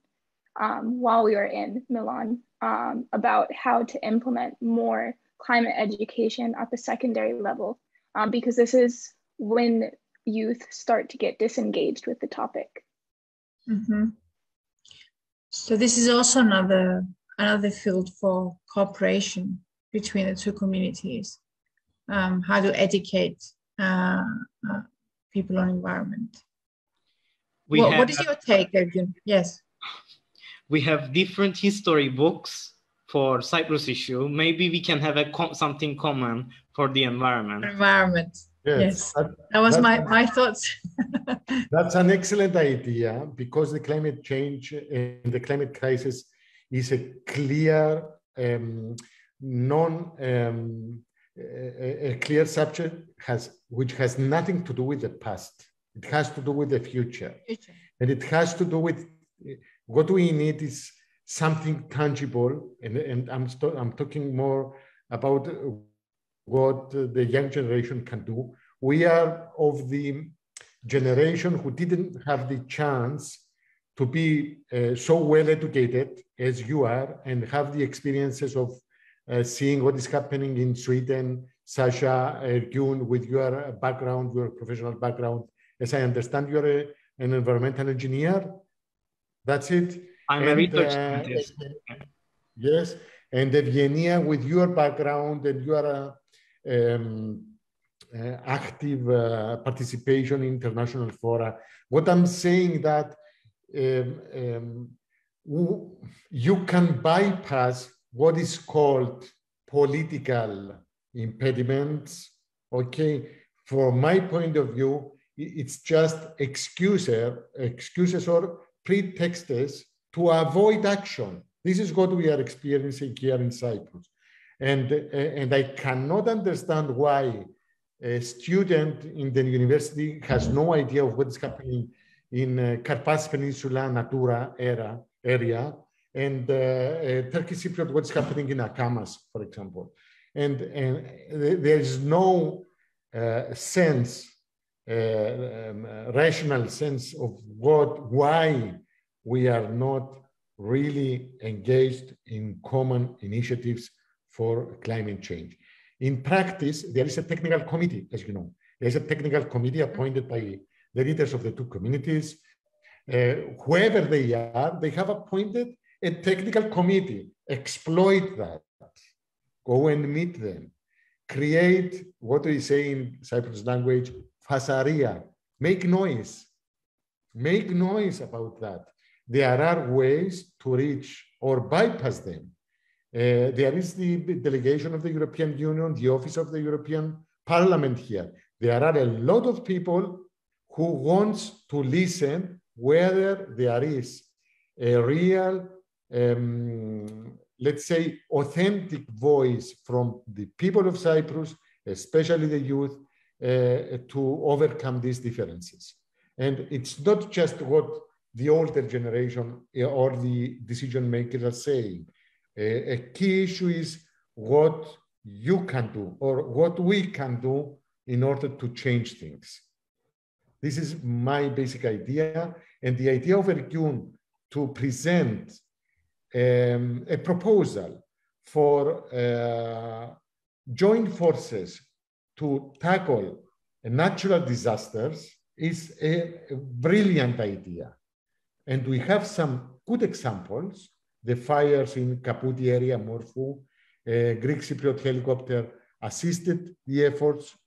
while we were in Milan about how to implement more climate education at the secondary level, because this is when youth start to get disengaged with the topic. Mm-hmm. So this is also another field for cooperation between the two communities, how to educate people on environment. What is your take, Ergün? Yes. We have different history books for Cyprus issue. Maybe we can have something common for the environment. Environment, Yes. That was my thoughts. That's an excellent idea, because the climate change and the climate crisis is a clear, a clear subject which has nothing to do with the past. It has to do with the future. And it has to do with what we need is something tangible. And I'm talking more about what the young generation can do. We are of the generation who didn't have the chance to be so well educated as you are and have the experiences of seeing what is happening in Sweden. Sasha, Ergün, with your background, your professional background, as I understand, you're an environmental engineer. That's it. I'm a research scientist. Yes, and Evgenia, with your background and your active participation in international fora. What I'm saying that you can bypass what is called political impediments. Okay, from my point of view, it's just excuses or pretexts to avoid action. This is what we are experiencing here in Cyprus. And I cannot understand why a student in the university has no idea of what is happening in Karpaths Peninsula Natura area, and Turkish Cypriot, what's happening in Akamas, for example. And there is no rational sense of why we are not really engaged in common initiatives for climate change. In practice, there is a technical committee, as you know. There is a technical committee appointed by the leaders of the two communities. Whoever they are, they have appointed a technical committee. Exploit that. Go and meet them. Create what we say in Cyprus language, fasaria. Make noise. Make noise about that. There are ways to reach or bypass them. There is the delegation of the European Union, the office of the European Parliament here. There are a lot of people who want to listen whether there is a real, let's say, authentic voice from the people of Cyprus, especially the youth, to overcome these differences. And it's not just what the older generation or the decision makers are saying. A key issue is what you can do or what we can do in order to change things. This is my basic idea. And the idea of Ergün to present a proposal for joint forces to tackle natural disasters is a brilliant idea. And we have some good examples. The fires in Kapouti area, Morphou, Greek Cypriot helicopter assisted the efforts.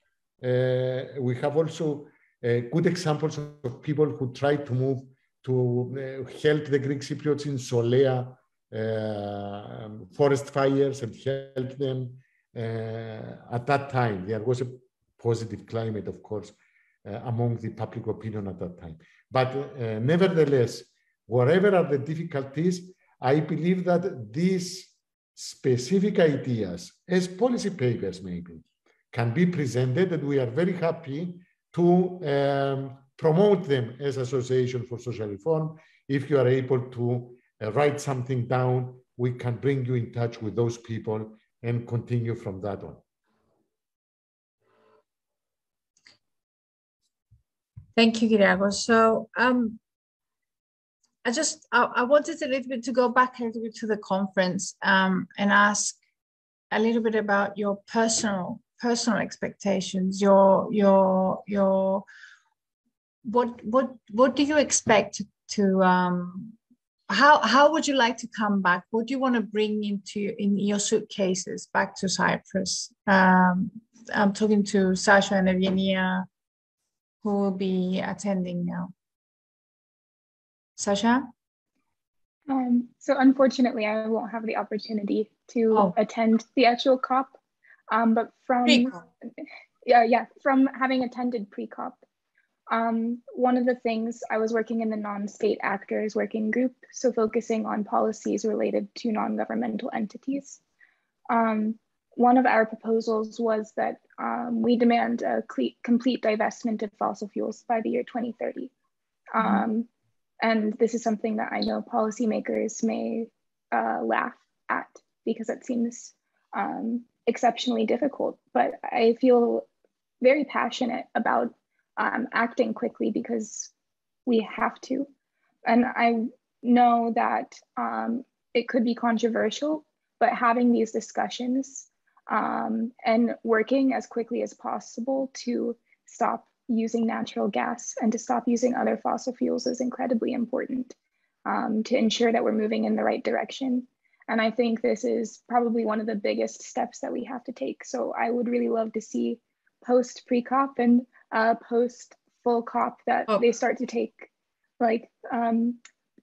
We have also good examples of people who tried to move to help the Greek Cypriots in Solea forest fires and help them. At that time, there was a positive climate, of course, among the public opinion at that time. But nevertheless, whatever are the difficulties, I believe that these specific ideas, as policy papers maybe, can be presented, and we are very happy to promote them as Association for Social Reform. If you are able to write something down, we can bring you in touch with those people and continue from that on. Thank you, Kyriakos. So I wanted a little bit to go back a little bit to the conference and ask a little bit about your personal expectations. What do you expect to how would you like to come back? What do you want to bring in your suitcases back to Cyprus? I'm talking to Sasha and Evgenia, who will be attending now. Sasha? So unfortunately, I won't have the opportunity to attend the actual COP. But from from having attended pre-COP. One of the things, I was working in the non-state actors working group, so focusing on policies related to non-governmental entities. One of our proposals was that we demand a complete divestment of fossil fuels by the year 2030. And this is something that I know policymakers may laugh at because it seems exceptionally difficult, but I feel very passionate about acting quickly because we have to. And I know that it could be controversial, but having these discussions and working as quickly as possible to stop using natural gas and to stop using other fossil fuels is incredibly important to ensure that we're moving in the right direction. And I think this is probably one of the biggest steps that we have to take. So I would really love to see post pre-COP and post full COP that they start to take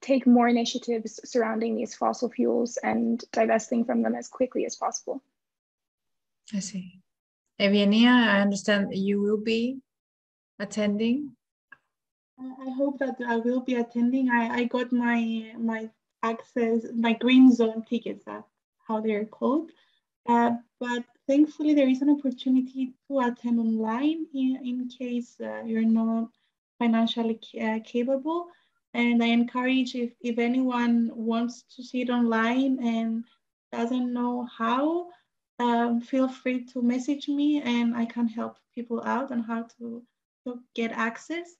take more initiatives surrounding these fossil fuels and divesting from them as quickly as possible. I see. Evgenia, I understand that you will be attending. I hope that I will be attending. I got my access, my green zone tickets, that's how they're called. But thankfully there is an opportunity to attend online in case you're not financially capable. And I encourage if anyone wants to see it online and doesn't know how, feel free to message me and I can help people out on how to get access.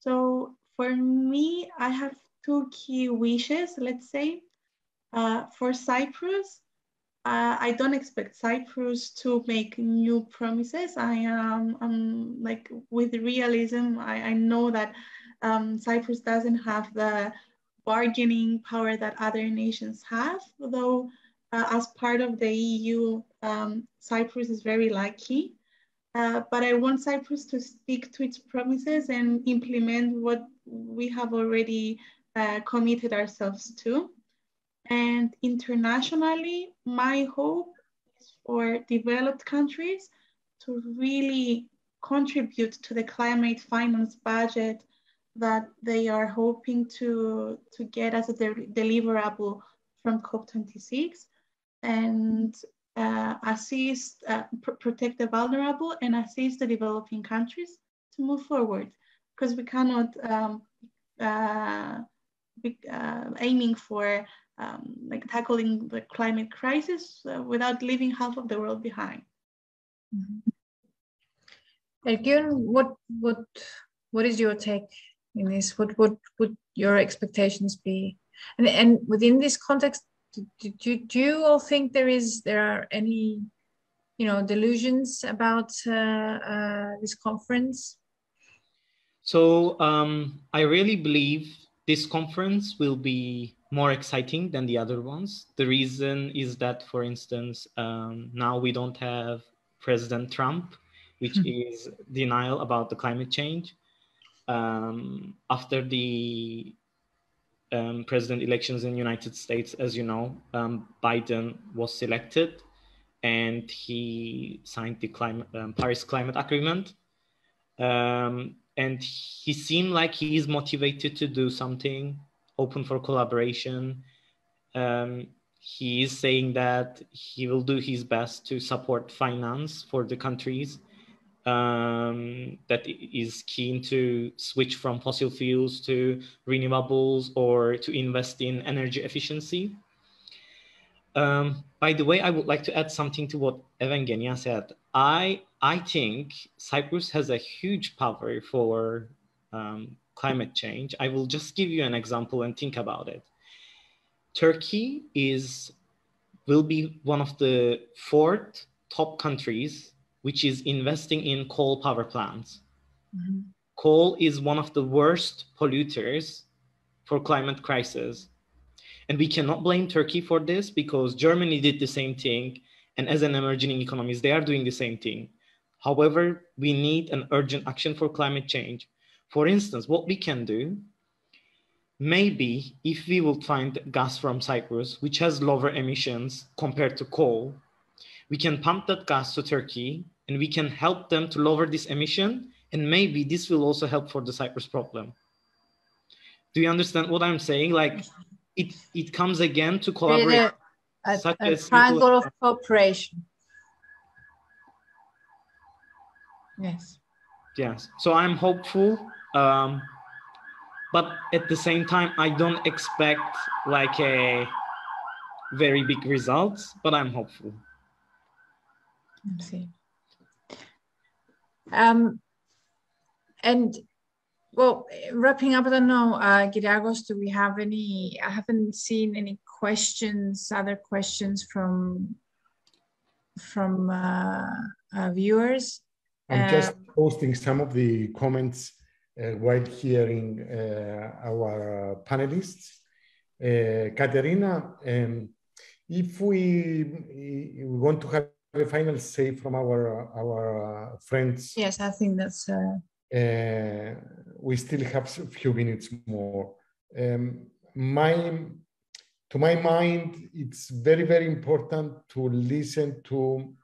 So for me, I have two key wishes, let's say. For Cyprus, I don't expect Cyprus to make new promises. I'm like with realism, I know that Cyprus doesn't have the bargaining power that other nations have, though as part of the EU, Cyprus is very lucky. But I want Cyprus to stick to its promises and implement what we have already committed ourselves to. And internationally, my hope is for developed countries to really contribute to the climate finance budget that they are hoping to get as a deliverable from COP26 and assist, protect the vulnerable and assist the developing countries to move forward, because we cannot be aiming for like tackling the climate crisis without leaving half of the world behind. Ergün, what is your take in this? What would your expectations be? And within this context, do you all think there are any delusions about this conference? So I really believe this conference will be more exciting than the other ones. The reason is that, for instance, now we don't have President Trump, which is denial about the climate change. After the president elections in the United States, as you know, Biden was selected and he signed the Paris Climate Agreement. And he seemed like he is motivated to do something, open for collaboration. He is saying that he will do his best to support finance for the countries that is keen to switch from fossil fuels to renewables or to invest in energy efficiency. By the way, I would like to add something to what Evgenia said. I think Cyprus has a huge power for climate change. I will just give you an example and think about it. Turkey will be one of the 4th top countries which is investing in coal power plants. Coal is one of the worst polluters for climate crisis. And we cannot blame Turkey for this because Germany did the same thing. And as an emerging economies, they are doing the same thing. However, we need an urgent action for climate change. For instance, what we can do, maybe if we will find gas from Cyprus, which has lower emissions compared to coal, we can pump that gas to Turkey and we can help them to lower this emission, and maybe this will also help for the Cyprus problem. Do you understand what I'm saying? Like it comes again to collaborate. A triangle of cooperation. Yes. Yes. So I'm hopeful, but at the same time, I don't expect like a very big results, but I'm hopeful. Let's see. And well, wrapping up, I don't know, Kyriakos, do we have any? I haven't seen any questions, other questions from viewers. I'm just posting some of the comments while hearing our panelists. Katerina, if we want to have a final say from our friends. Yes, I think that's. We still have a few minutes more. To my mind, it's very, very important to listen to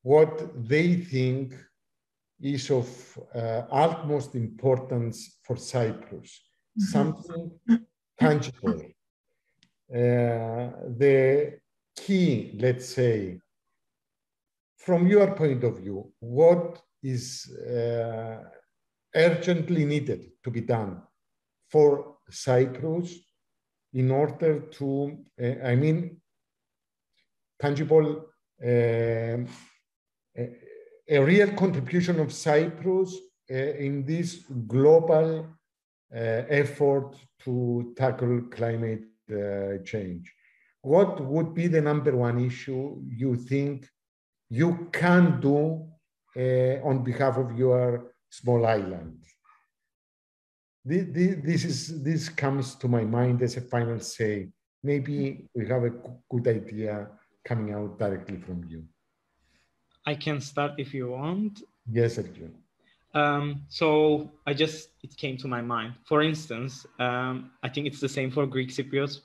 what they think is of utmost importance for Cyprus, something tangible. The key, let's say, from your point of view, what is urgently needed to be done for Cyprus in order to, tangible, a real contribution of Cyprus in this global effort to tackle climate change. What would be the number one issue you think you can do on behalf of your small island? This comes to my mind as a final say. Maybe we have a good idea coming out directly from you. I can start if you want. Yes, Ergün. So it came to my mind. For instance, I think it's the same for Greek Cypriots.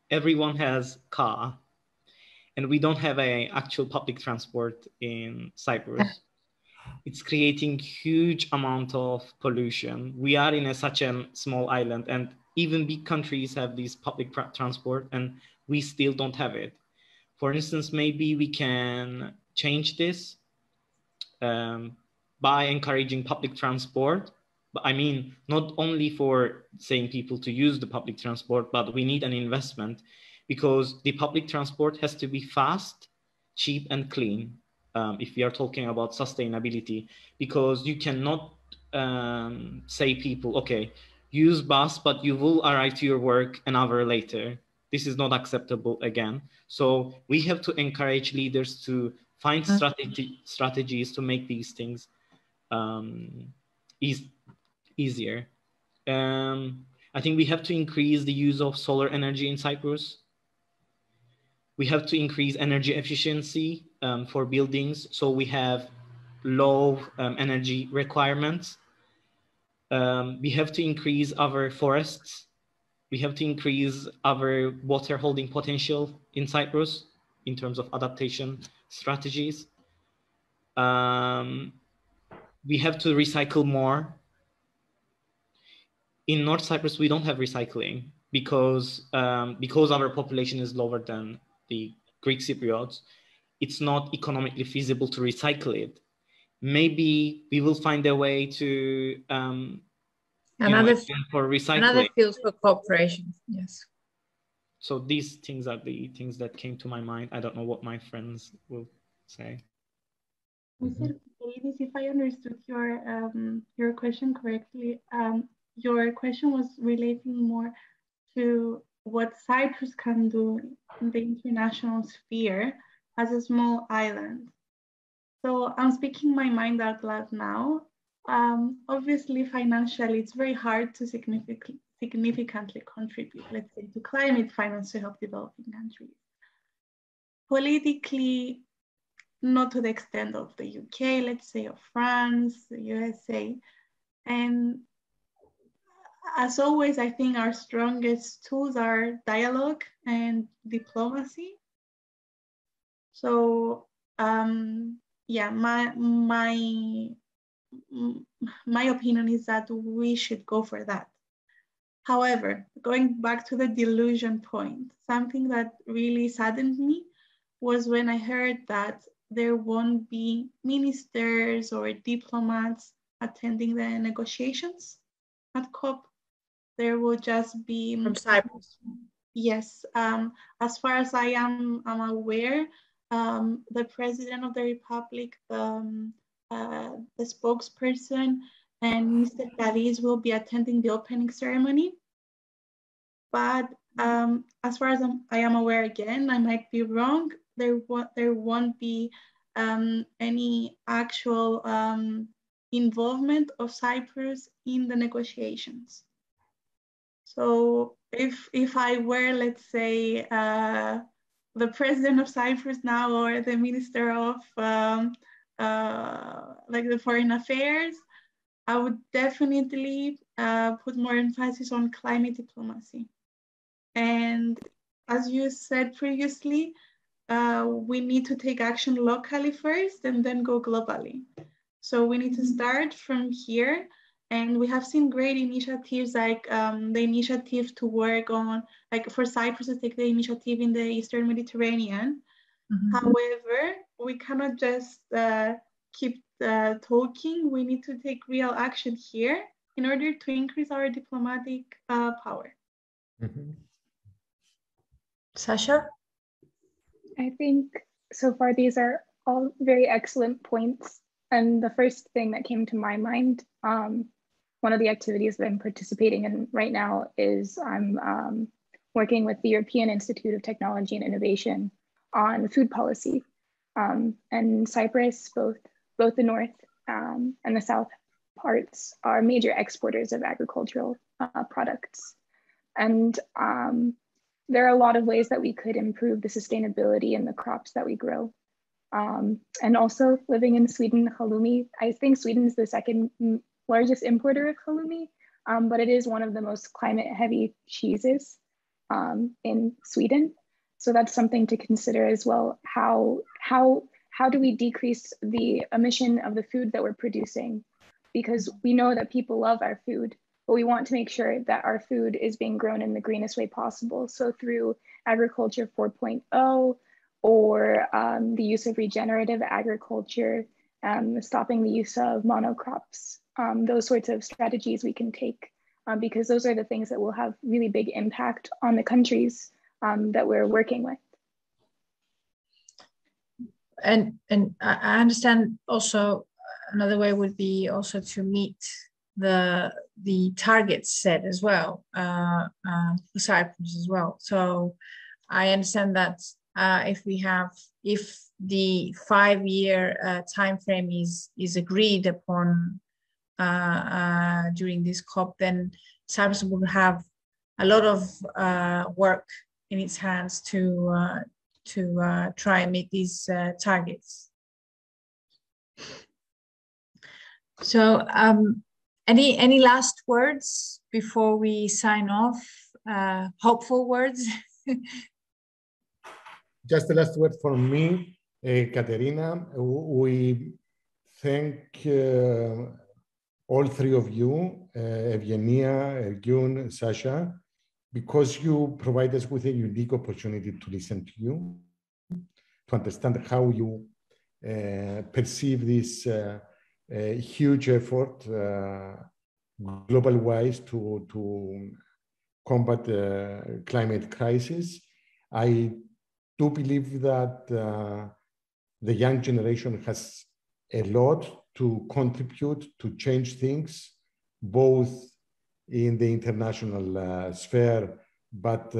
Everyone has car, and we don't have an actual public transport in Cyprus. It's creating huge amount of pollution. We are in such a small island, and even big countries have these public transport, and we still don't have it. For instance, maybe we can change this by encouraging public transport. But I mean, not only for saying people to use the public transport, but we need an investment, because the public transport has to be fast, cheap, and clean. If we are talking about sustainability, because you cannot say people, okay, use bus, but you will arrive to your work an hour later. This is not acceptable again. So we have to encourage leaders to find strategies to make these things easier. I think we have to increase the use of solar energy in Cyprus. We have to increase energy efficiency for buildings, so we have low energy requirements. We have to increase our forests. We have to increase our water holding potential in Cyprus in terms of adaptation strategies. We have to recycle more. In North Cyprus, we don't have recycling because our population is lower than the Greek Cypriots. It's not economically feasible to recycle it. Maybe we will find a way to for recycling. Another field for cooperation, yes. So these things are the things that came to my mind. I don't know what my friends will say. Mr. Politis, if I understood your question correctly, your question was relating more to what Cyprus can do in the international sphere as a small island. So I'm speaking my mind out loud now. Obviously, financially, it's very hard to significantly contribute, let's say, to climate finance to help developing countries. Politically, not to the extent of the UK, let's say, of France, the USA. And as always, I think our strongest tools are dialogue and diplomacy. So yeah, my opinion is that we should go for that. However, going back to the delusion point, something that really saddened me was when I heard that there won't be ministers or diplomats attending the negotiations at COP. There will just be from Cyprus. Yes, as far as I am aware, the President of the Republic, the spokesperson, and Mr. Paris will be attending the opening ceremony. But as far as I am aware, again, I might be wrong, there won't be any actual involvement of Cyprus in the negotiations. So if I were, let's say, the president of Cyprus now, or the minister of like the foreign affairs, I would definitely put more emphasis on climate diplomacy. And as you said previously, we need to take action locally first and then go globally. So we need to start from here. And we have seen great initiatives like the initiative to work on, like for Cyprus to take the initiative in the Eastern Mediterranean. Mm-hmm. However, we cannot just keep talking. We need to take real action here in order to increase our diplomatic power. Mm-hmm. Sasha? I think so far these are all very excellent points. And the first thing that came to my mind, one of the activities that I'm participating in right now is I'm working with the European Institute of Technology and Innovation on food policy. And Cyprus, both the north and the south parts are major exporters of agricultural products. And there are a lot of ways that we could improve the sustainability in the crops that we grow. And also living in Sweden, halloumi, I think Sweden is the second largest importer of halloumi, but it is one of the most climate heavy cheeses in Sweden. So that's something to consider as well. How do we decrease the emission of the food that we're producing? Because we know that people love our food, but we want to make sure that our food is being grown in the greenest way possible. So through agriculture 4.0, or the use of regenerative agriculture, stopping the use of monocrops, those sorts of strategies we can take, because those are the things that will have really big impact on the countries that we're working with. And I understand also another way would be also to meet the targets set as well for Cyprus as well. So I understand that if the 5-year time frame is agreed upon during this COP, then Cyprus will have a lot of work in its hands to try and meet these targets. So any last words before we sign off? Hopeful words? Just the last word from me, Katerina. We thank all three of you, Evgenia, Ergün, Sasha, because you provide us with a unique opportunity to listen to you, to understand how you perceive this huge effort global-wise to combat the climate crisis. I do believe that the young generation has a lot to contribute to change things, both in the international sphere, but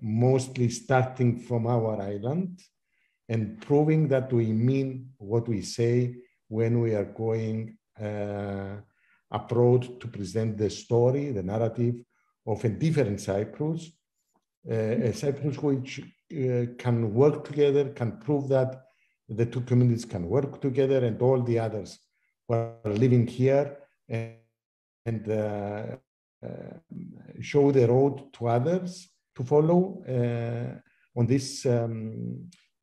mostly starting from our island and proving that we mean what we say when we are going abroad to present the story, the narrative of a different Cyprus, a Cyprus which can work together, can prove that the two communities can work together, and all the others who are living here and show the road to others to follow on this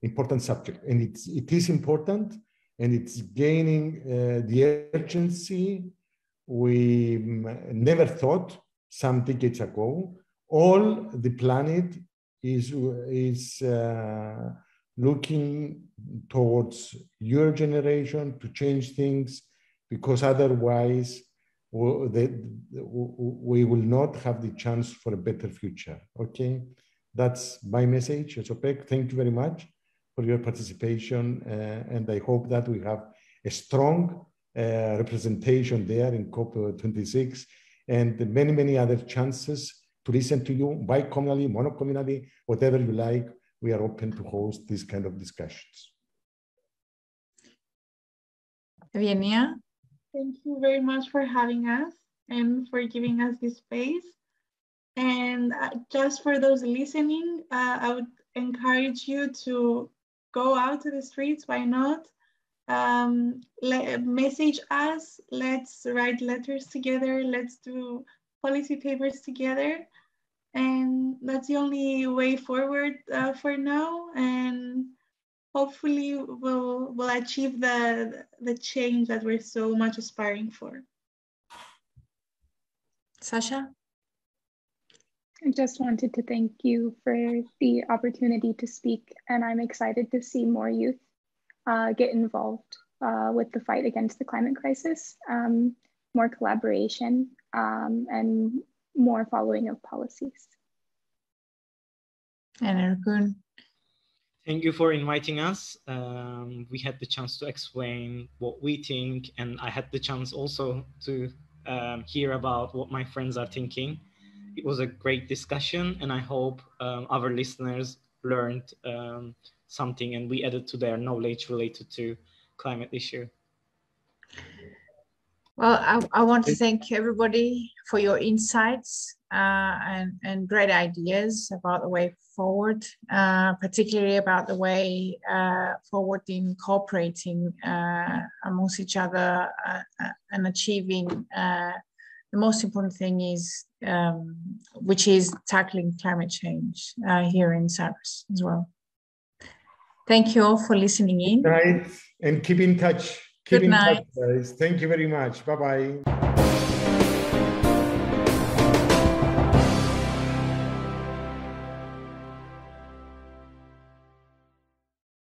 important subject. And it is important and it's gaining the urgency we never thought some decades ago. All the planet is looking towards your generation to change things, because otherwise we will not have the chance for a better future. Okay, that's my message as OPEK. Thank you very much for your participation, and I hope that we have a strong representation there in COP26 and many, many other chances to listen to you bi-communally, monocommunally, whatever you like. We are open to host these kind of discussions. Evgenia? Thank you very much for having us and for giving us this space. And just for those listening, I would encourage you to go out to the streets. Why not? Message us. Let's write letters together. Let's do policy papers together. And that's the only way forward for now. And hopefully we'll achieve the change that we're so much aspiring for. Sasha? I just wanted to thank you for the opportunity to speak, and I'm excited to see more youth get involved with the fight against the climate crisis, more collaboration, and more following of policies. And Ergün? Thank you for inviting us. We had the chance to explain what we think, and I had the chance also to hear about what my friends are thinking. It was a great discussion, and I hope our listeners learned something and we added to their knowledge related to climate issue. Well, I want to thank everybody for your insights and great ideas about the way forward, particularly about the way forward in cooperating amongst each other and achieving the most important thing is, which is tackling climate change here in Cyprus as well. Thank you all for listening in. Good night, and keep in touch. Good night. Touch, guys. Thank you very much. Bye-bye.